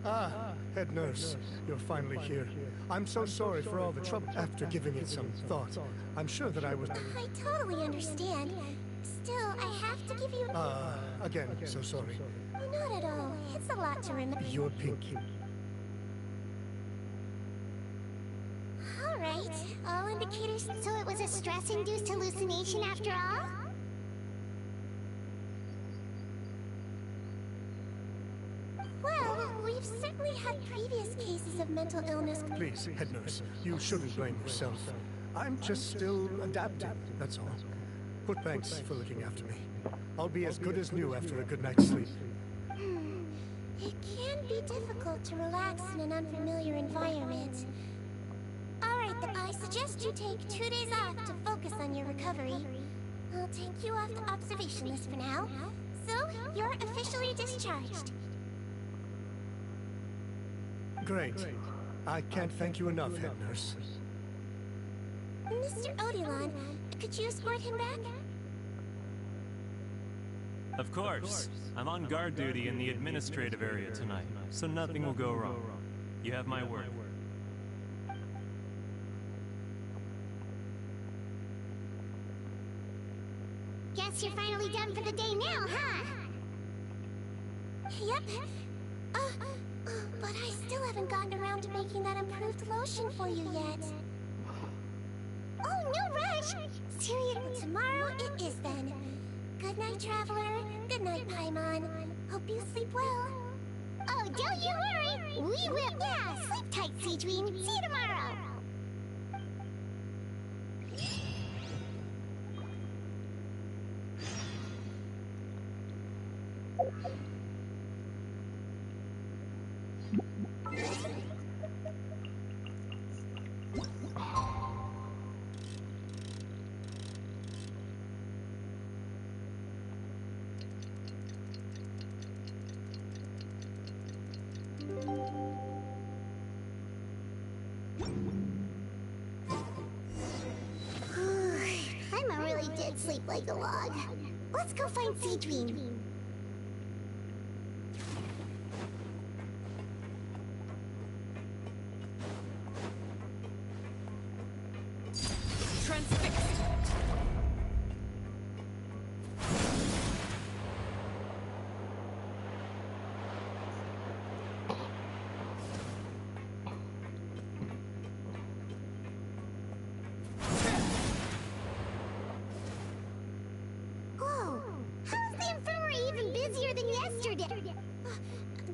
Ah, head nurse, you're finally here. I'm so sorry for all the trouble. After giving it some thought, I'm sure that I was... I totally understand. Still, I have to give you... Again, so sorry. Not at all. It's a lot to remember. You're Pinky. Alright, all indicators... So it was a stress-induced hallucination after all? Well, we've certainly had previous cases of mental illness... Please, head nurse, you shouldn't blame yourself. I'm just still adapting, that's all. But thanks for looking after me. I'll be as good as new after a good night's sleep. It can be difficult to relax in an unfamiliar environment. Alright, then I suggest you take 2 days off to focus on your recovery. I'll take you off the observation list for now. So, you're officially discharged. Great. I can't thank you enough, head nurse. Mr. Odilon, could you escort him back? Of course. I'm on guard duty in the administrative area tonight, so nothing will go wrong. You have my word. Guess you're finally done for the day now, huh? Yep. But I still haven't gotten around to making that improved lotion for you yet. Oh, no rush! Seriously, tomorrow it is then. Good night, Traveler. Good night, Paimon. Hope you sleep well. Oh, don't you worry! We will! Yeah, sleep tight, Sigewinne. See you tomorrow! Paimon really did sleep like a log. Let's go find Sigewinne.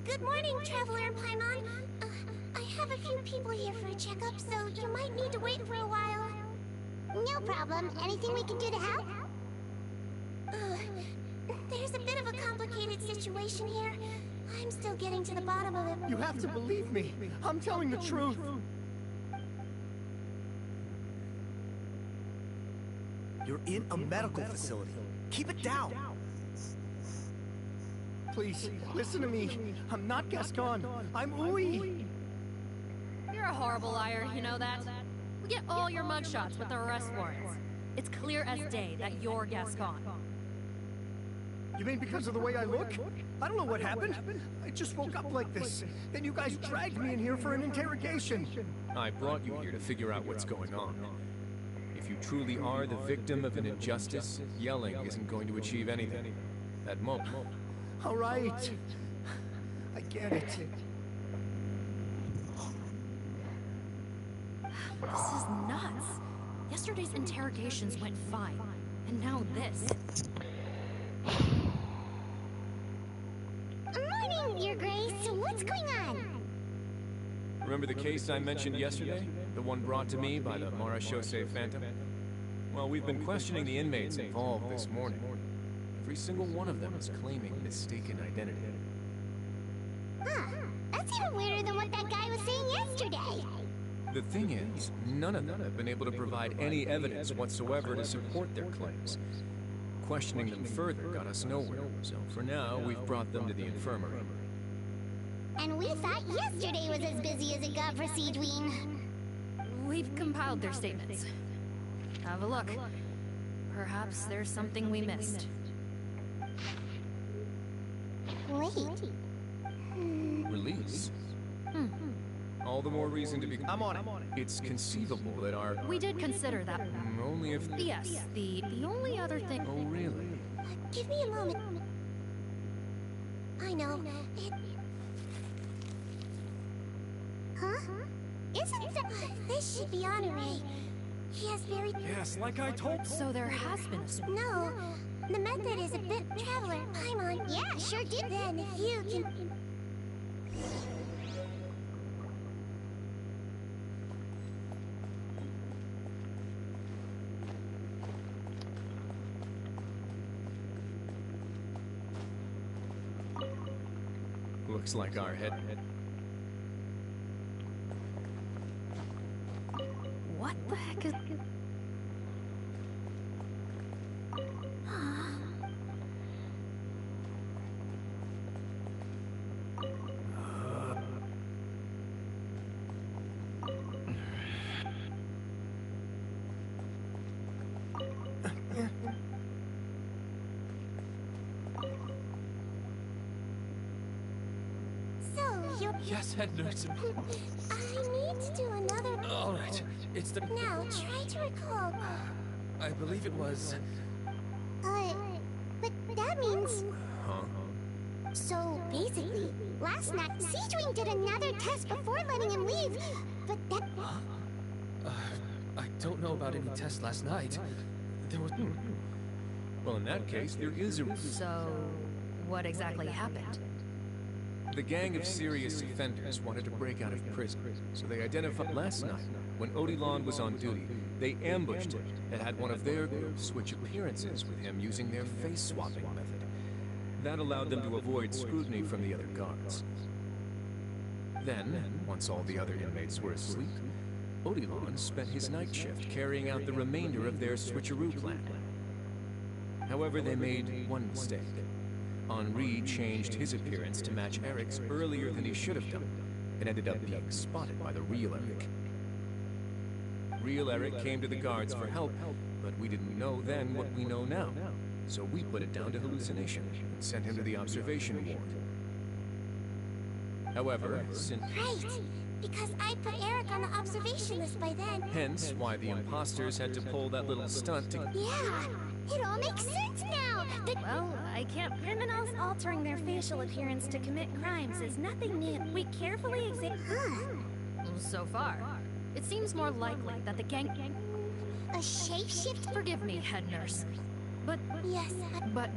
Good morning, Traveler and Paimon. I have a few people here for a checkup, so you might need to wait for a while. No problem. Anything we can do to help? There's a bit of a complicated situation here. I'm still getting to the bottom of it. You have to believe me. I'm telling the truth. You're in a medical facility. Keep it down. Please, listen to me. I'm not Gascon. I'm Uy. You're a horrible liar, you know that? We get all your mugshots with the arrest warrants. It's clear as day that you're Gascon. You mean because of the way I look? I don't know what happened. I just woke up like this. Then you guys dragged me in here for an interrogation. I brought you here to figure out what's going on. If you truly are the victim of an injustice, yelling isn't going to achieve anything. That moment. All right. I get it. This is nuts. Yesterday's interrogations went fine, and now this. Your Grace. What's going on? Remember the case I mentioned yesterday? The one brought to me by the Marachose Phantom? Well, we've been questioning the inmates involved this morning. Every single one of them is claiming mistaken identity. Huh. That's even weirder than what that guy was saying yesterday. The thing is, none of them have been able to provide any evidence whatsoever to support their claims. Questioning them further got us nowhere, so for now, we've brought them to the infirmary. And we thought yesterday was as busy as it got for sigewinne. We've compiled their statements. Have a look. Perhaps there's something we missed. Wait. Release? All the more reason to be... I'm on it. It's conceivable that our... We did consider that. Only if... Yes, the only other thing... Oh, really? Give me a moment. I know. Huh? Isn't that... This should be Honoré. He has very... Yes, like I told... So there has been a... No. The method is a bit traveler. Paimon. Yeah, sure did. Then you can... Looks like our head... What the heck is... Yes, head nurse. I need to do another... All right. It's the... Now, try to recall. I believe it was... But that means... Huh? So, basically, last night, sigewinne did another test before letting him leave. But that... I don't know about any test last night. There was... Well, in that case, there is a... So, what exactly happened? The gang of serious offenders wanted to break out of prison, so they identified last night, when Odilon was on duty, they ambushed him and had one of their group switch appearances with him using their face-swapping method. That allowed them to avoid scrutiny from the other guards. Then, once all the other inmates were asleep, Odilon spent his night shift carrying out the remainder of their switcheroo plan. However, they made one mistake. Henri changed his appearance to match Eric's earlier than he should have done, and ended up being spotted by the real Eric. Real Eric came to the guards for help, but we didn't know then what we know now, so we put it down to hallucination and sent him to the observation ward. However, since... Right, because I put Eric on the observation list by then. Hence why the imposters had to pull that little stunt to... Yeah, it all makes sense now! Well, I can't... Criminals altering their facial appearance to commit crimes is nothing new. We carefully examine... So far, it seems more likely that the gang... A shapeshift? Forgive me, head nurse. But... Yes, but...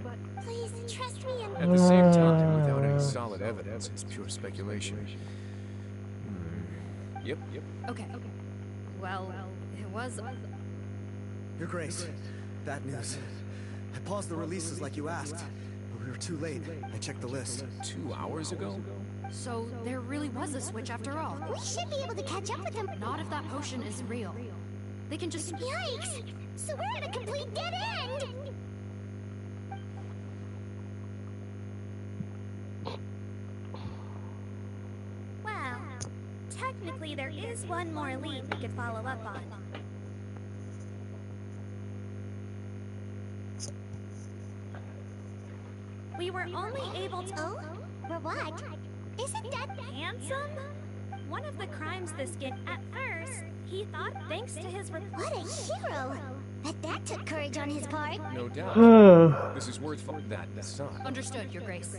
Please, trust me and... At the same time, without any solid evidence, it's pure speculation. Yep. Okay. Well, it was... Your Grace, bad news. I paused the releases like you asked, but we were too late. I checked the list. 2 hours ago? So, there really was a switch after all. We should be able to catch up with them. Not if that potion is real. They can just... Yikes! So we're at a complete dead end! Well, technically there is one more lead we could follow up on. We were only able to... Oh? But what? Isn't that... Handsome? One of the crimes this kid... At first, he thought thanks to his... What a hero! But that took courage on his part. No doubt. This is worth that aside. Understood, Your Grace.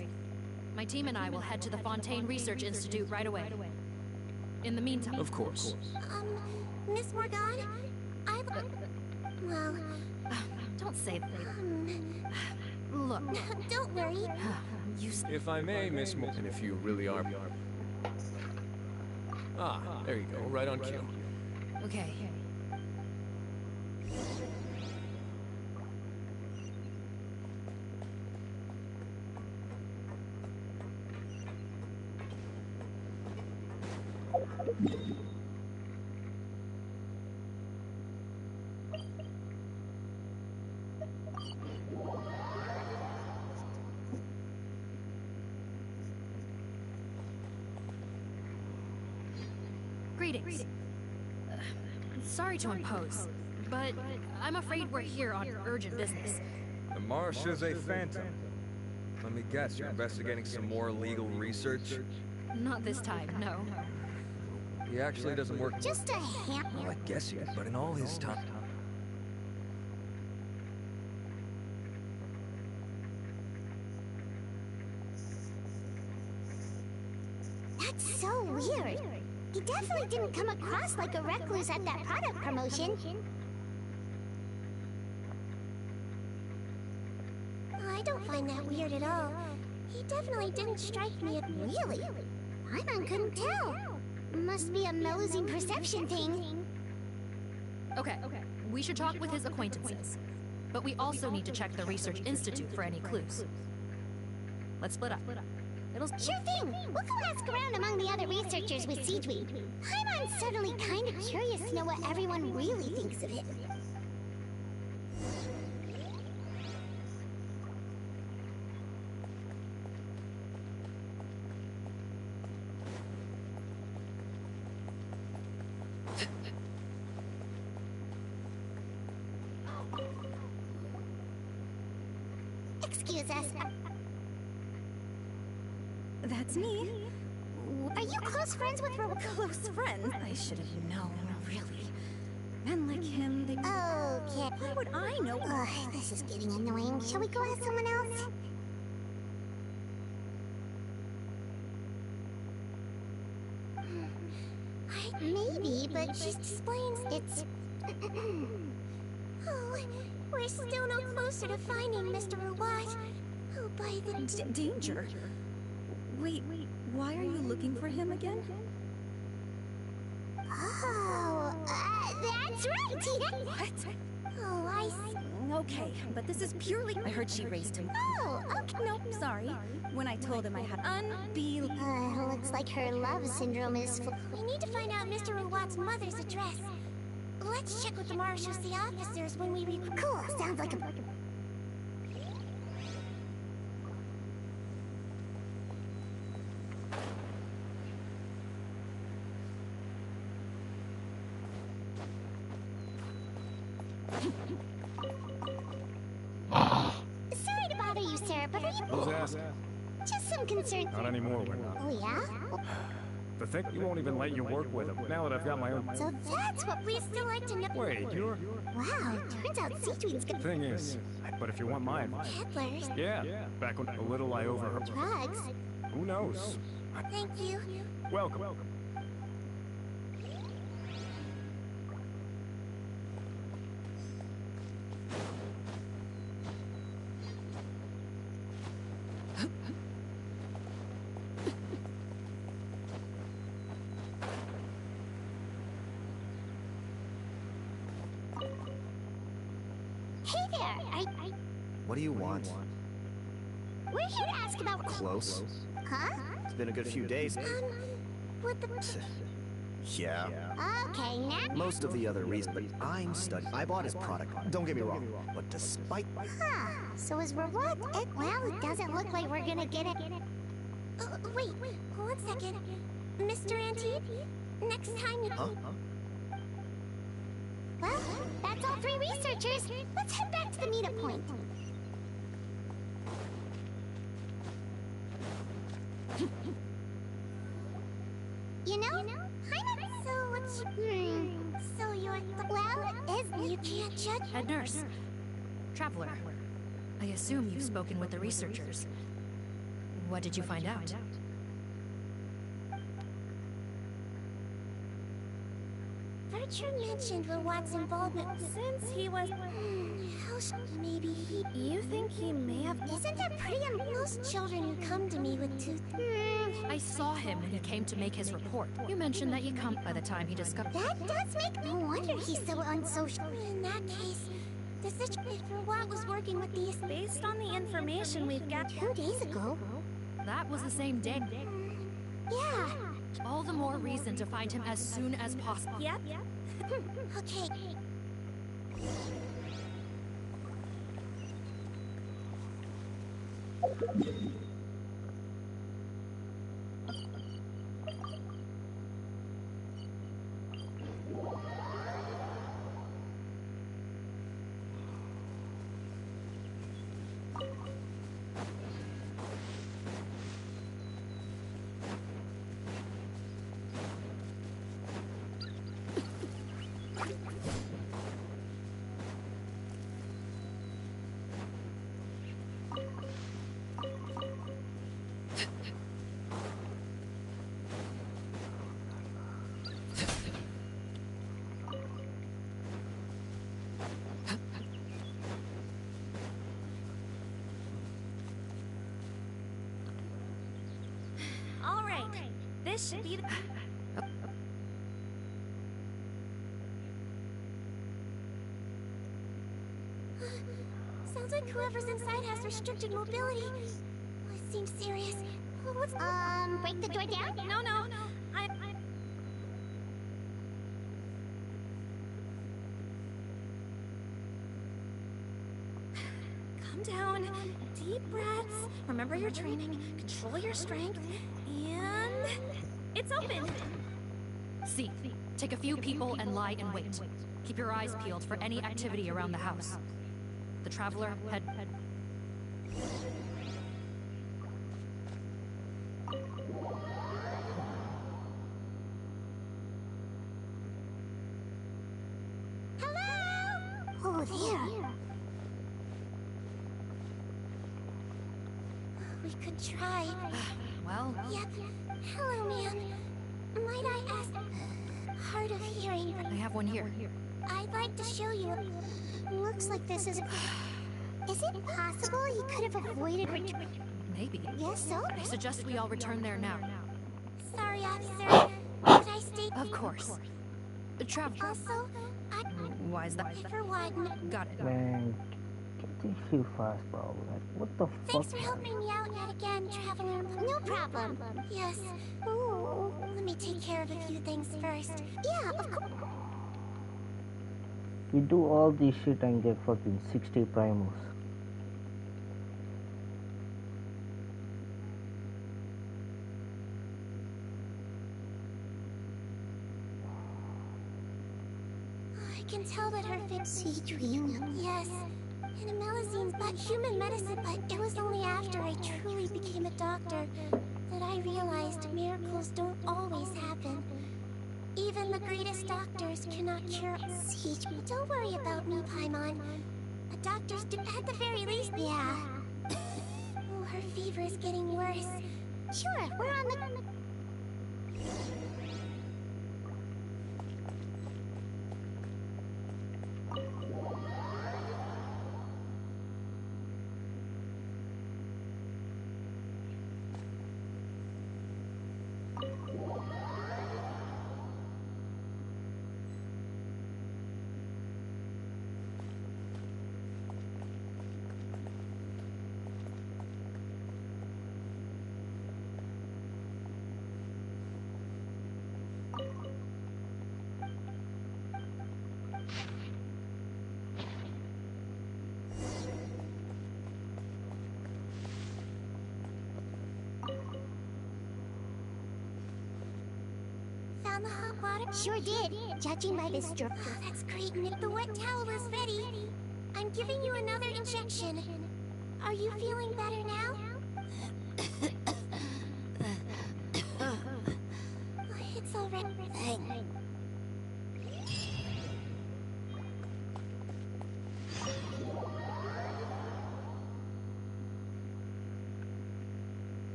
My team and I will head to the Fontaine Research Institute right away. In the meantime... Of course. Miss Morgane? Well... Don't say that. Look. Don't worry. If I may, Miss Mo... And if you really are... Ah, there you go, right on cue. Okay. Greetings. Sorry to impose, but I'm afraid we're here on urgent business. The Marsh is a phantom. Let me guess, you're investigating some more legal research? Not this time, no. He actually doesn't work... Just a hand. Well, I guess he did, but in all his time... That's so weird. He definitely didn't come across like a recluse at that product promotion. I don't find that weird at all. He definitely didn't strike me as... Really? I couldn't tell. Must be a nosy perception thing. Okay, we should talk with his acquaintances. But we also need to check the Research Institute for any clues. Let's split up. Sure thing! We'll go ask around among the other researchers with sigewinne. I'm suddenly kind of curious to know what everyone really thinks of him. Excuse us. That's me. Are you close friends with her? Close friends? I should have known, really. Men like him, they... Okay. Why would I know? Ugh, this is getting annoying. Shall we go ask someone else? Maybe, but she's displaying... It's... Oh, we're still no closer to finding Mr. Rawat. Oh, by the... Danger? Wait, why are you looking for him again? Oh, that's right! What? Oh, I see. Okay, but this is purely... I heard she raised him. Oh, okay. Nope, sorry. When I told him I had looks like her love syndrome is full. We need to find out Mr. Rawat's mother's address. Let's check with the marshals, the officers, when we Cool, sounds like a... Sorry to bother you, sir, but are you... Who's asking? Just some concern. Not anymore, we're not. Oh, yeah? To think you won't even let you work with him, now that I've got my own... So that's what we still like to know. Wait, you're... Wow, turns out sigewinne's good. Thing is, but if you want my advice... Peddlers? Yeah, back when a little I overheard... Drugs? Who knows? Thank you. Welcome. Hey there, What do you want? We're here to ask about... Close? Huh? It's been a good few days. What the... Yeah. Okay, now... Most of the other reason, but I'm studying. I bought his product, don't get me wrong. But despite... Huh, so is Rawat... Well, it doesn't look like we're gonna get it. Wait, 1 second. Mr. Antip, next time you... Huh? Well, that's all 3 researchers. Let's head back to the meetup point. You know, I'm not so what's... So you're... Well, you can't judge... Head nurse. Traveler. I assume you've spoken with the researchers. What did you find out? Virtue mentioned Rawat's involvement since he was... Maybe maybe he... You think he may have... Isn't that pretty? Most children who come to me with tooth... I saw him when he came to make his report. You mentioned that you come by the time he discovered... That does make... No wonder he's so unsocial. In that case, the situation for what was working with these... Based on the information we've got... 2 days ago? That was the same day. Yeah. All the more reason to find him as soon as possible. Yep. Okay. All right. This should be the... Sounds like whoever's inside has restricted mobility. It seems serious. What's... break the door down? No. Calm down. Deep breaths. Remember your training. Control your strength. And... It's open. See, take a few people and lie in wait. Keep your eyes peeled for any activity around the house. The Traveler had... Oh, there. We could try. Well... Yep. Hello, ma'am. Might I ask... Hard of hearing. I have one here. I'd like to show you. Looks like this is... Is it possible he could have avoided... Maybe. Yes, so? I suggest we all return there now. Sorry, officer. Could I stay... Of course. The Traveler... Also, Why is that? For one... Got it. Man, get this shit fast, bro. Like, what the Thanks fuck? for helping me out yet again, Traveler. No problem. Yes. Ooh, let me take care of a few things first. Yeah, of course. We do all this shit and get fucking 60 primos. I can tell that her face... Yes. In a melusine, but human medicine, but it was only after I truly became a doctor that I realized miracles don't always happen. Even the greatest doctors cannot cure... Don't worry about me, Paimon. The doctors do, at the very least... Yeah. Oh, her fever is getting worse. Sure, we're on the... Found the hot water? Sure did. Judging by this drop. Oh, that's great, Nick. The wet towel is ready. I'm giving you another injection. Are you feeling better now? It's all right.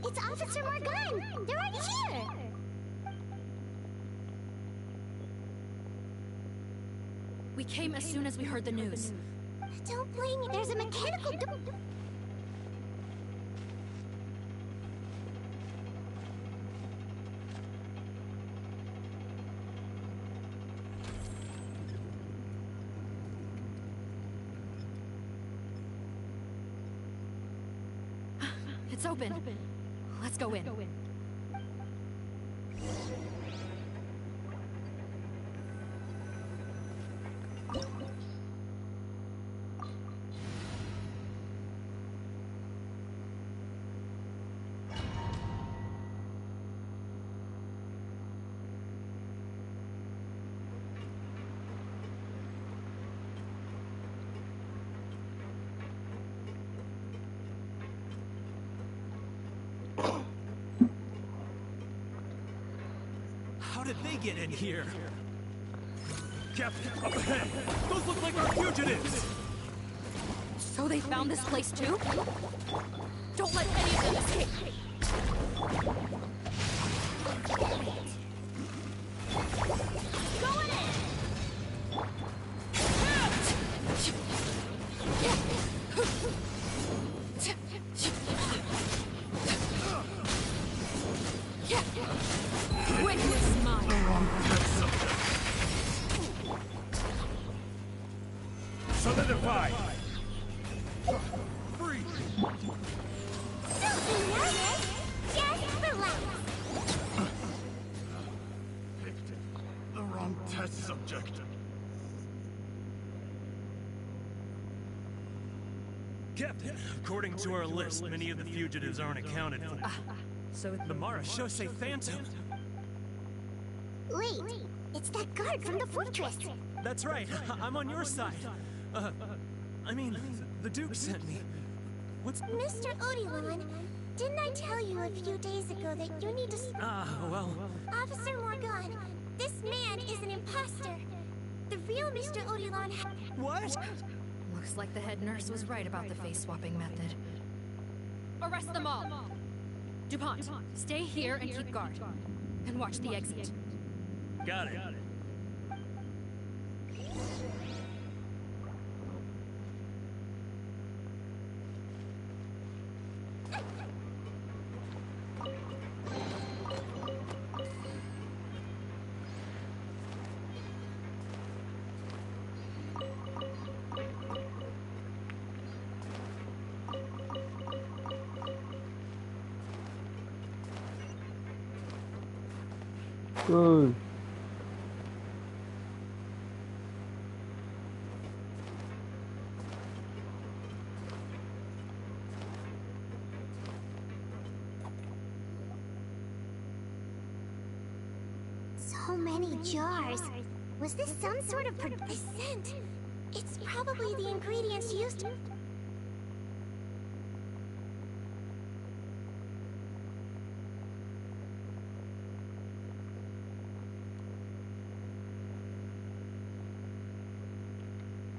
It's Officer Morgan! They're already here! We came as soon as we heard the news. Don't blame me, there's a mechanical door. It's open. Let's go in. How did they get in here? Captain, up ahead! Those look like our fugitives! So they found this place too? Don't let any of them escape! Going in! Witness mine! Solidify! Don't be nervous! Just relax! Picked the wrong test subject. Captain, according to our list, many of the fugitives aren't accounted for. So the Marashose Phantom. Wait, it's that guard from the fortress. That's right, I'm on your side. I mean, the Duke sent me. What's... Mr. Odilon, didn't I tell you a few days ago that you need to... well... Officer Morgan, this man is an imposter. The real Mr. Odilon... What? Looks like the head nurse was right about the face-swapping method. Arrest them all! DuPont, stay here and keep guard. And watch the exit. Got it. Good. So many jars. Was this some sort of scent? It's probably the ingredients used...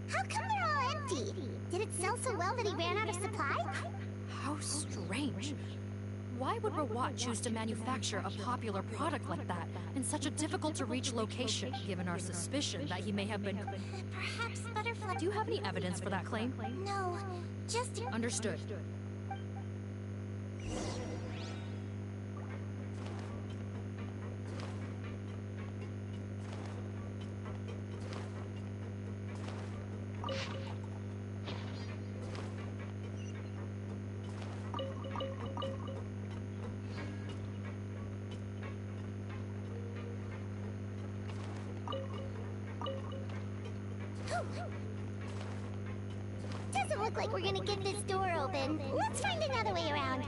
How come they're all empty? Did it sell so well that he ran out of supply? How strange. Why would Rawat choose to manufacture a popular product like that in such a difficult-to-reach location, given our suspicion that he may have been... Perhaps Butterfly... Do you have any evidence for that claim? No, just... Understood. Doesn't look like we're gonna get this door open. Let's find another way around.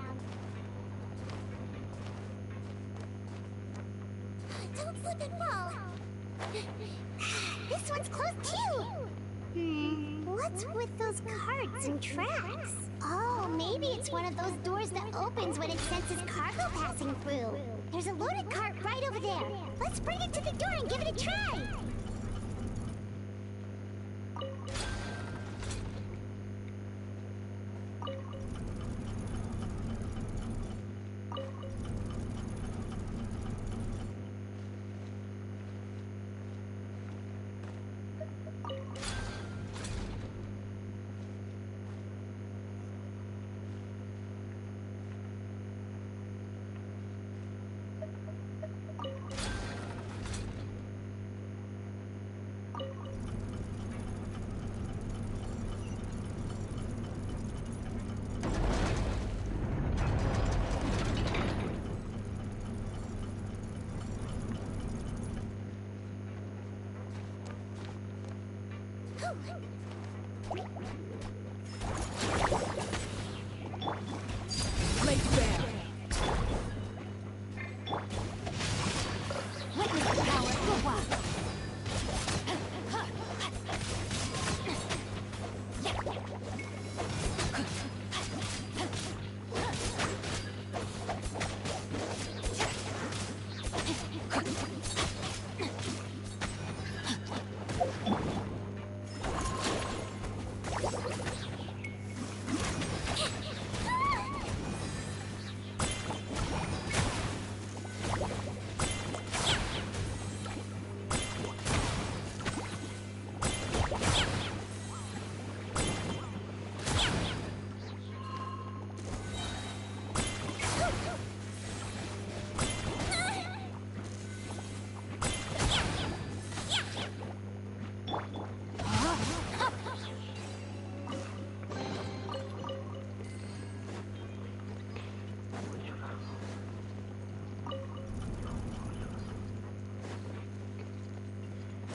Don't slip and fall. This one's closed too. What's with those carts and tracks? Oh, maybe it's one of those doors that opens when it senses cargo passing through. There's a loaded cart right over there. Let's bring it to the door and give it a try. Blade bear. Witness the power of the wild.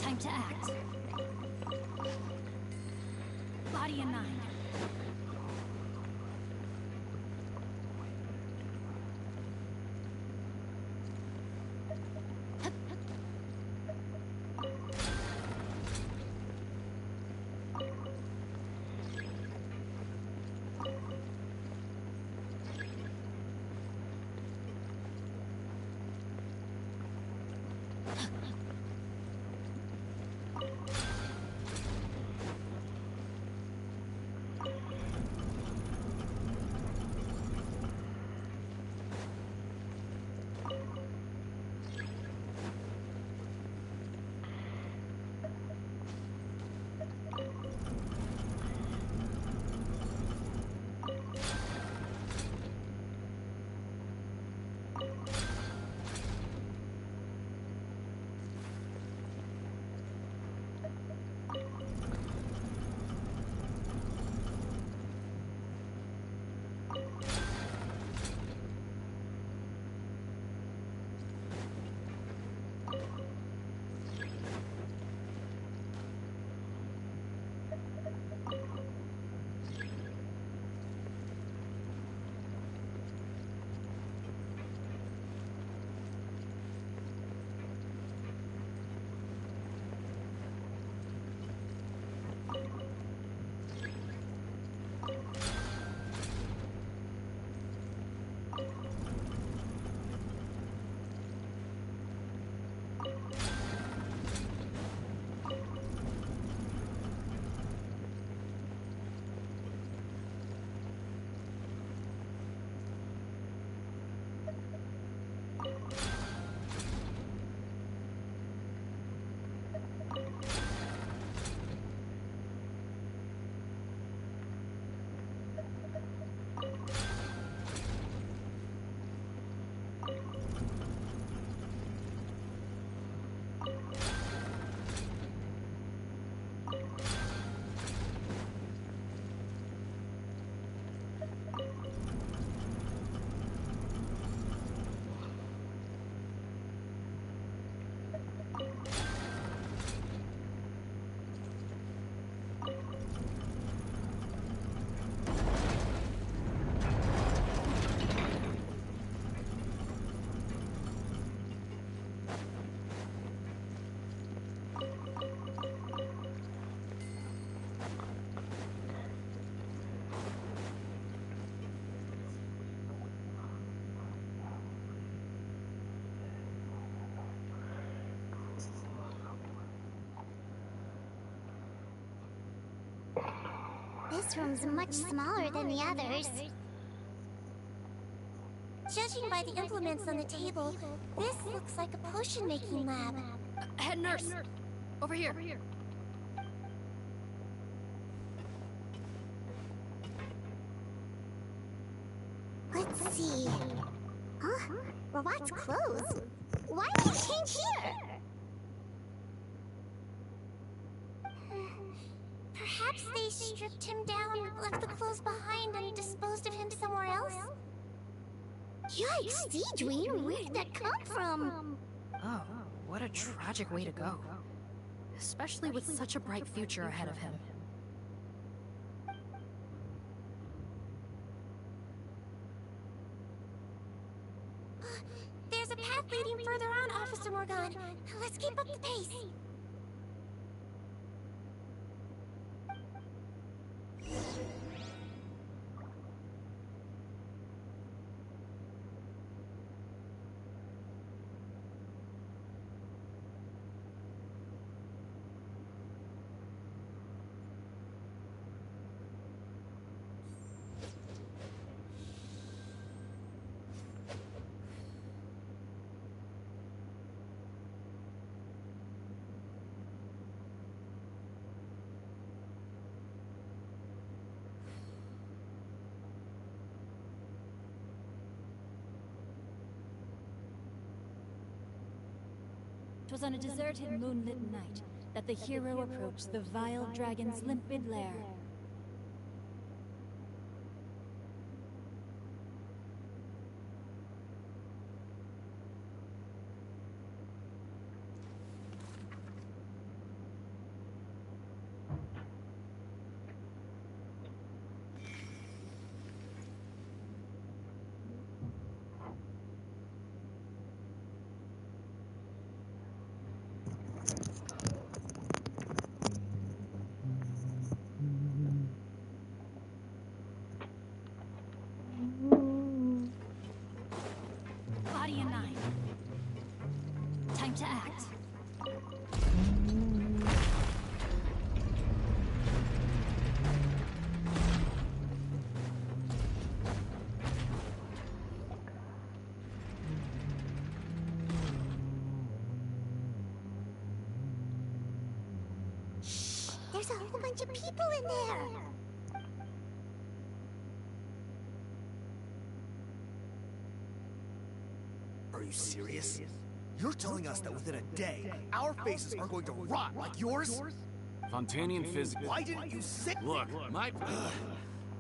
Time to act. Body and mind. This room's much smaller than the others. Judging by the implements on the table, this looks like a potion-making lab. Head nurse! Over here. Let's see. Huh? Robot's clothes? Why did he change here? Perhaps they stripped him down, left the clothes behind, and disposed of him somewhere else? Yikes, sigewinne, where did that come from? Oh, what a tragic way to go. especially with such a bright future ahead of him. There's a path leading further on, Officer Morgan. Let's keep up the pace. It was on a deserted moonlit night that the hero approached the vile dragon's limpid lair. Body in 9. Time to act. There's a whole bunch of people in there. Are you serious? You're telling us that within a day, our faces are going to rot like yours? Fontanian physics. Why didn't you say? Look, my...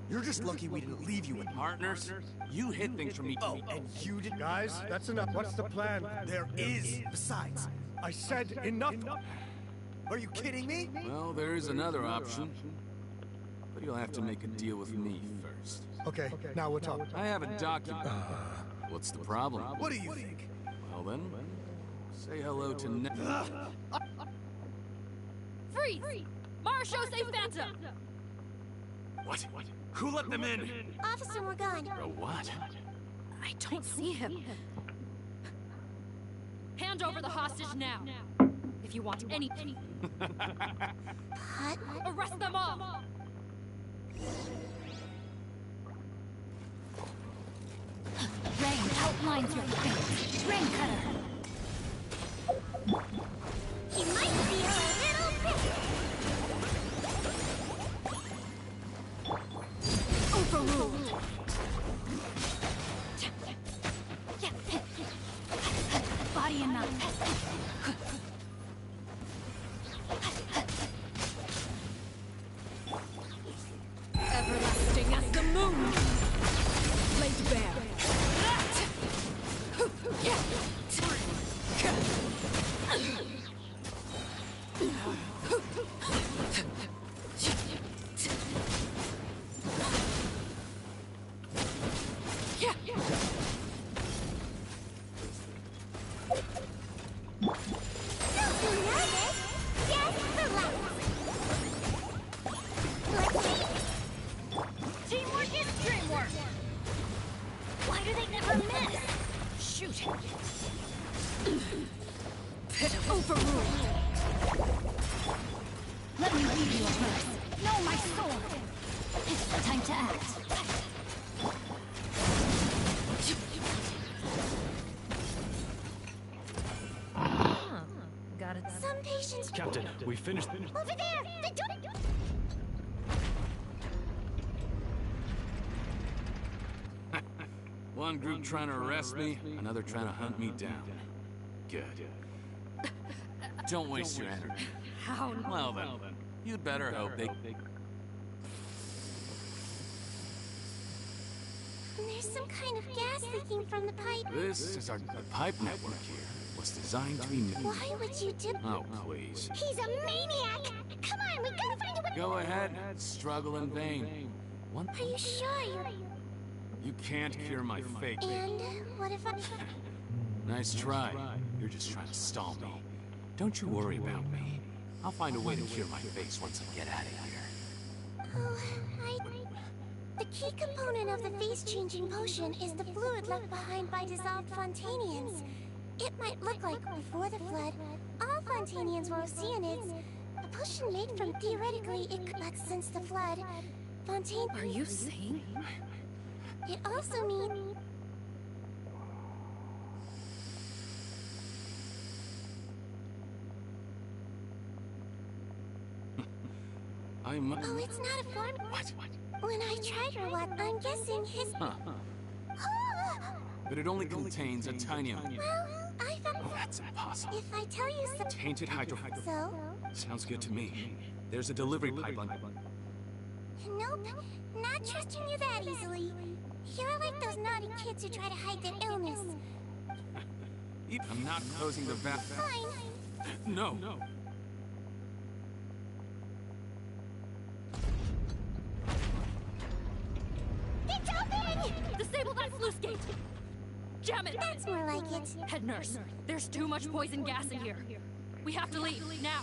You're just lucky we didn't leave you with partners. You hid things from me. Oh, and you did. Guys, that's enough. What's the plan? There is. Besides, I said enough. Are you kidding me? Well, there is another option. But you'll have to make a deal with me first. Okay, now we'll talk. I have a document. What's the problem? What do you think? Well then, say hello to Freeze! Marshal, say Phantom! What? Who let them in? Officer Morgan. A what? I don't see him. Hand over the hostage now. If you want anything. Arrest them all! Rain outlines your face. Rain cutter. He might feel a little bit. Overruled. Body in 9. Everlasting as the moon! Laid bare. Let me read your verse. Know my sword. Time to act. Got it. Some patients. Captain, we finished. Over there! The door! One group trying to arrest me, another trying to hunt me down. Good. Don't waste your energy. How? Well then, you'd better hope they... There's some kind of gas leaking from the pipe. This is our pipe network here. was designed to be... Why would you do... Oh, please. He's a maniac! Come on, we gotta find a way... Go ahead, struggle in vain. One... Are you sure you're... You can't cure my fake. And what if I... Nice try. You're just trying to stall me. Don't you worry about me. I'll find a way to cure my face once I get out of here. Oh, The key component of the face-changing potion is the fluid left behind by dissolved Fontanians. It might look like before the flood, all Fontanians were Oceanids. A potion made from theoretically but since the flood, Fontaine... Are you saying? It also means... Oh, it's not a form... What? When I tried Robot, I'm guessing his... But it only contains a tiny amount. Well, I found... That's impossible. If I tell you some... Tainted hydro... So? Sounds good to me. There's a delivery pipeline. Nope. Not trusting you that easily. You're like those naughty kids who try to hide their illness. I'm not closing the valve. Fine. No. It's open! Disable that sluice gate! Jam it! That's more like it. Head nurse, there's too much poison gas in here. We have to leave, now!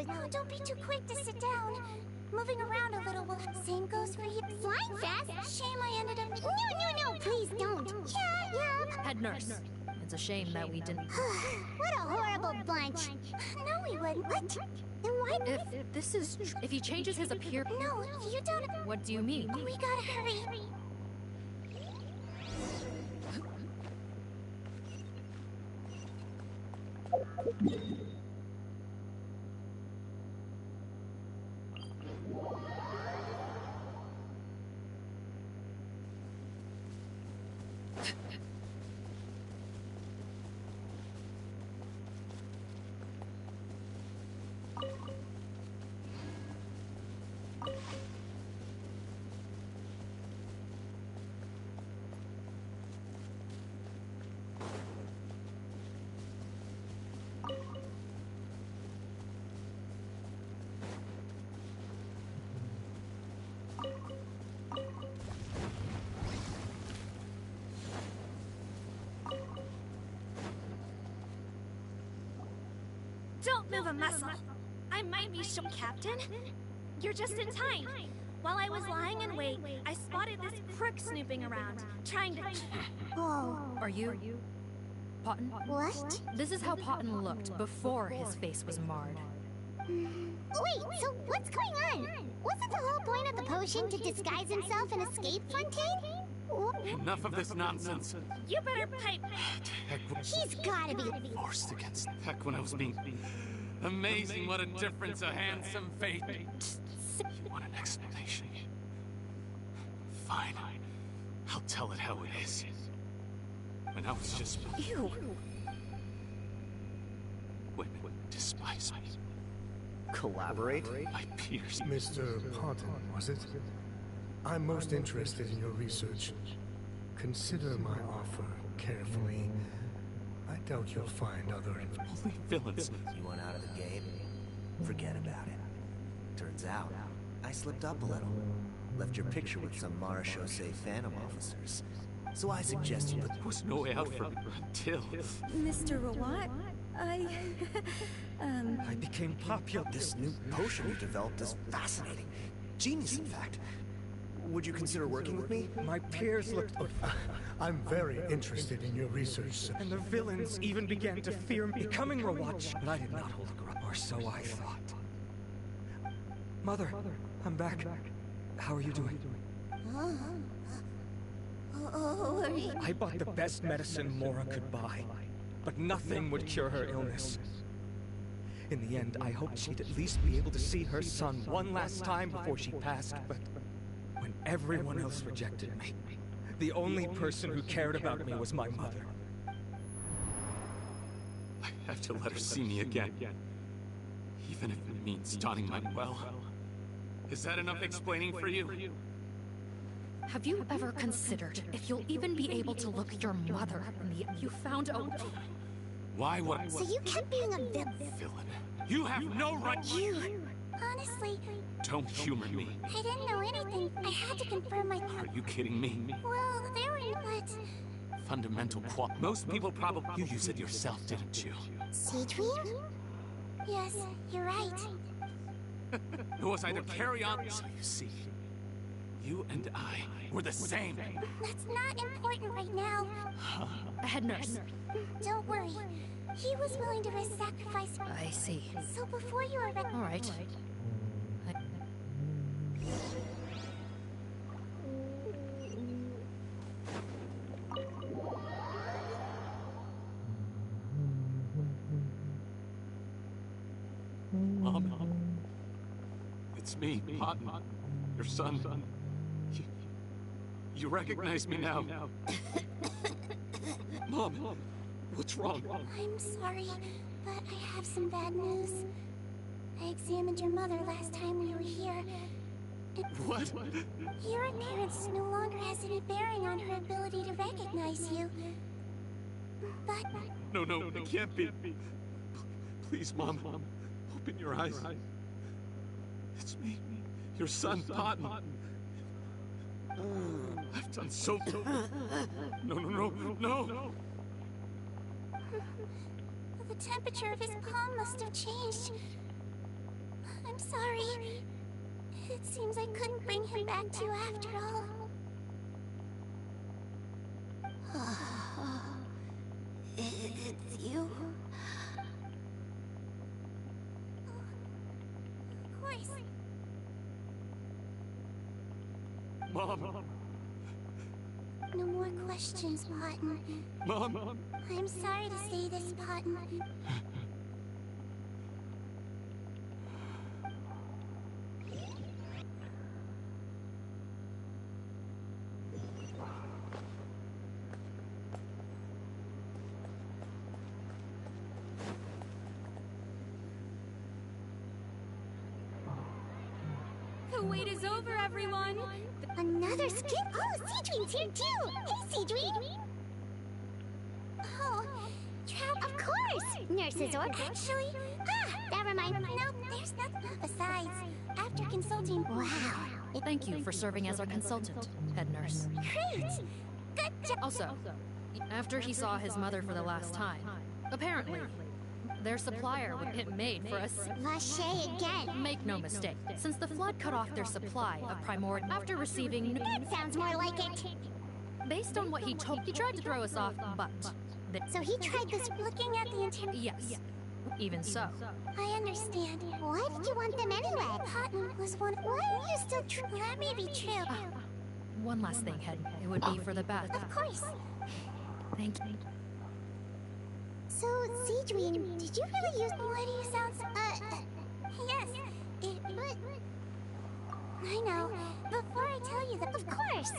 Now, don't be too quick to sit down. Moving around a little will... Same goes for you. Flying fast? Shame I ended up... No, please don't. Yeah. Head nurse, it's a shame that we didn't... What a horrible bunch. No, we wouldn't. What? Then why... If this is... If he changes his appearance... No, you don't... What do you mean? We gotta hurry. Don't move a muscle. I might be shook, Captain. You're just in time. While I was lying in wait, I spotted this prick snooping around, trying to... Whoa. Are you... Potton? What? This is how Potton looked before his face was marred. Wait, so what's going on? Wasn't the whole point of the potion to disguise himself and escape Fontaine? Enough of this nonsense. You better pipe. He's gotta be Forced against heck when I was being... Amazing what a difference a handsome face makes. You want an explanation? Fine. I'll tell it how it is. When I was just... Ew. Women despise me. Collaborate? My peers. Mr. Potton, was it? I'm most interested in your research. Consider my offer carefully. I doubt you'll find other... Only villains. You want out of the game? Forget about it. Turns out, I slipped up a little. Left your picture with some Marechaussee Phantom officers. So I suggest you put... There was no way out for me until... Mr. Rawat, I became popular. This new potion you developed is fascinating. Genius, in fact. Would you consider working with me? My peers looked... I'm very interested in your research, sir. And the villains even began to fear me. Becoming Rawat, but I did not hold a grudge, or so I thought. Mother, I'm back. How are you doing? I bought the best medicine Mora could buy, but nothing would cure her illness. In the end, I hoped she'd at least be able to see her son one last time before she passed, but when everyone else rejected me, the only person who cared about me was my mother. I have to let her see me again. Even if it means donning my well. Is that enough explaining for you? Have you ever considered if you'll even be able to look your mother in the... You found a... Why would I... So you kept being a villain. You have no right... Honestly... Don't humor me. I didn't know anything. I had to confirm my... Are you kidding me? Well, there were not... Fundamental qual... Most people probably... You use it yourself, didn't you? Sigewinne? Yes, you're right. It was either carry on... So you see... You and I were the same. That's not important right now. Head nurse. Don't worry. He was willing to risk sacrifice. I see. So before you were ready... All right. Mom. It's me, Cotton. Your son. You recognize me now. Mom, what's wrong? I'm sorry, but I have some bad news. I examined your mother last time we were here. What? Your appearance no longer has any bearing on her ability to recognize you. But... No, it can't be. Please, Mom. Open your eyes. It's me, your son, Cotton. I've done so... No. The temperature of his palm must have changed. I'm sorry. It seems I couldn't bring him back to you after all. It's you? Of course. Mom. No more questions, Cotton. Mom. I'm sorry to say this, Cotton. The wait is over, everyone! Another skin? Oh, Sigewinne's here too! Hey, Sigewinne! Oh, of course! Nurse's order. Actually, never mind. Nope, there's nothing. Besides, after consulting... Wow. Thank you for serving as our consultant, head nurse. Great! Good job! Also, after he saw his mother for the last time, apparently, their supplier would get made for us. Lachey again. Make no mistake, since the flood cut off their supply of primordial after receiving... That sounds more like it. Based on what he told, he tried to throw us off, but... So he tried this looking at the interior... Yes. Even so. I understand. Why did you want them anyway? Cotton was one... Why are you still true? That may be true. One last thing, Head. It would be for the best. Of course. Thank you. So, Sigewinne, did you really use... Why do you sound so... yes. But... I know. Before I tell you that... Of course!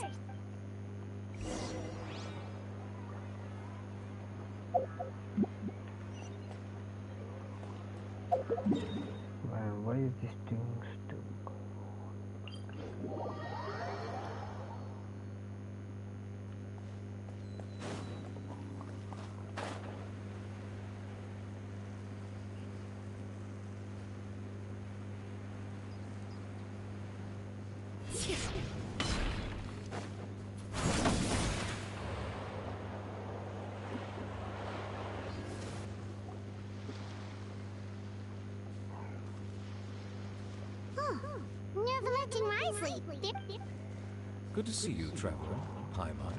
Man, why is this thing still going on? Good to see you, Traveler. Paimon.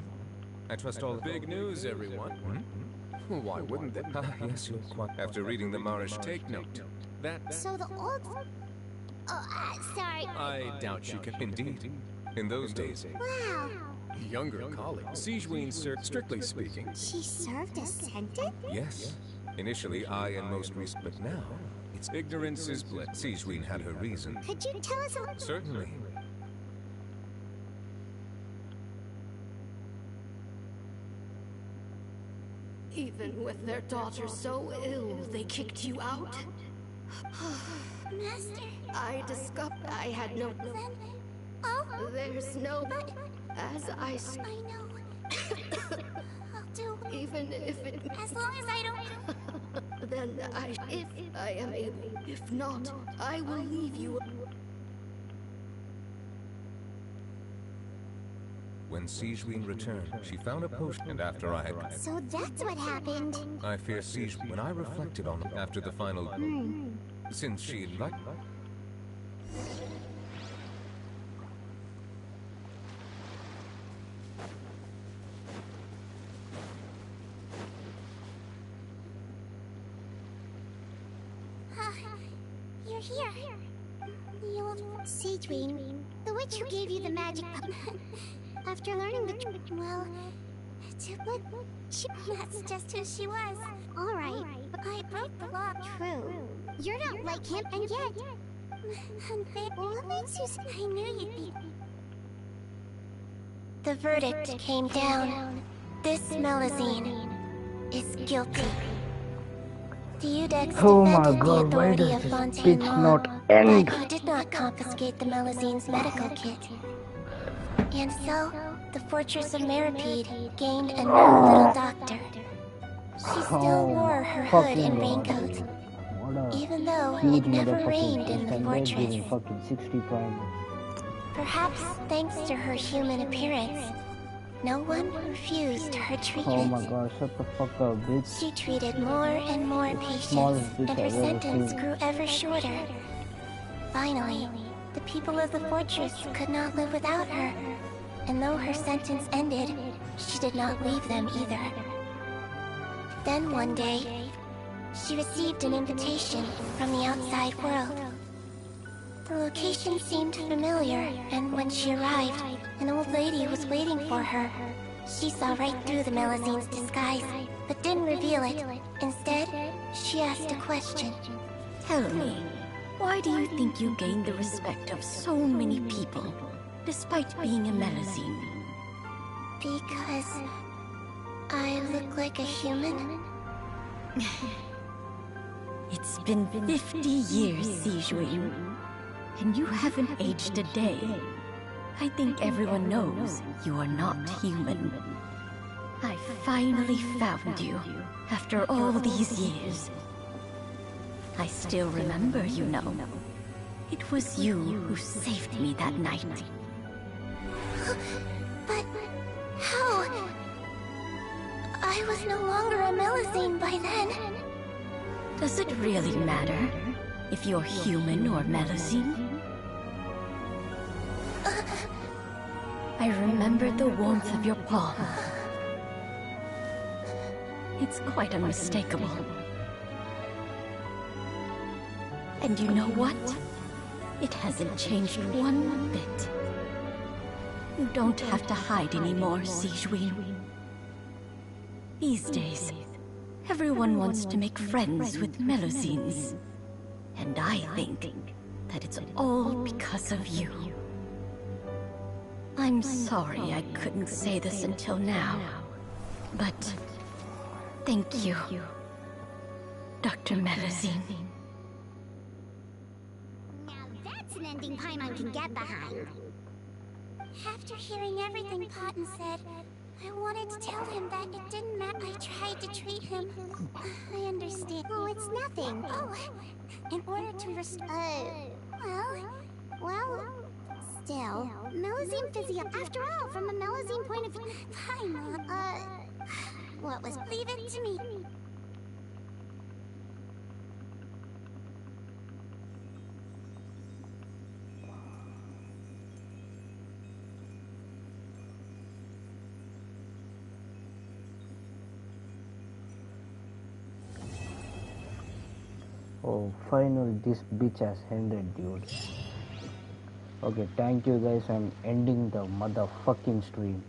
I trust all... Big news, everyone. Why wouldn't they? Yes, you're quite... After reading the Marish, take note. That... So the old... sorry. I doubt she can... Indeed. In those days... Wow. Younger colleague. Sigewinne served, strictly speaking. She served as sentence? Yes. Initially, I and most recent... But now, Ignorance is bliss. Sigewinne had her reason. Could you tell us a little? Certainly. Even with their daughter so ill, they kicked you out? Master. I discovered I had no... Then... Oh? There's no... As I know. I'll do... Even if it... As long as I don't... Then if I am able. If not, I will leave you... When Sigewinne returned, she found a potion, and after I had... So that's what happened. I fear Sigewinne. When I reflected on it after the final... Since she had liked... You're here. The old Sigewinne, the witch who gave you the magic. After learning the well, that's just who she was. All right, I broke the law. True. You're not like him, and yet. What makes you say I knew you'd be? The verdict came down. This Melusine is guilty. The Eudex defended the authority of Fontaine Law, but he did not confiscate the Melusine's medical kit. And so, the Fortress of Meripede gained a new little doctor. She still wore her hood and raincoat, even though it never rained in the fortress. Perhaps thanks to her human appearance, no one refused her treatment. Oh my god, shut the fuck up, bitch. She treated more and more patients, and her sentence grew ever shorter. Finally, the people of the fortress could not live without her, and though her sentence ended, she did not leave them either. Then one day, she received an invitation from the outside world. The location seemed familiar, and when she arrived, an old lady was waiting for her. She saw right through the Melusine's disguise, but didn't reveal it. Instead, she asked a question. Tell me, why do you think you gained the respect of so many people, despite being a Melusine? Because I look like a human? It's been 50 years, Sigewinne, and you haven't aged a day. I think everyone knows you are not human. I finally found you, after all these years. I still remember, you know. It was you who saved me that night. But how? I was no longer a Melusine by then. Does it really matter if you're human or Melusine? I remember the warmth of your palm. It's quite unmistakable. And you know what? It hasn't changed one bit. You don't have to hide anymore, Sigewinne. These days, everyone wants to make friends with Melusines. And I think that it's all because of you. I'm sorry I couldn't say this until now, but thank you, Dr. Melusine. Now that's an ending Paimon can get behind. After hearing everything Cotton said, I wanted to tell him that it didn't matter. I tried to treat him. I understand. Oh, it's nothing. Oh, in order to well, still, Melusine physio. After all, from a Melusine point of view, Paimon, what was? Leave it to me. Oh, finally this bitch has ended, dude. Okay, thank you guys. I'm ending the motherfucking stream.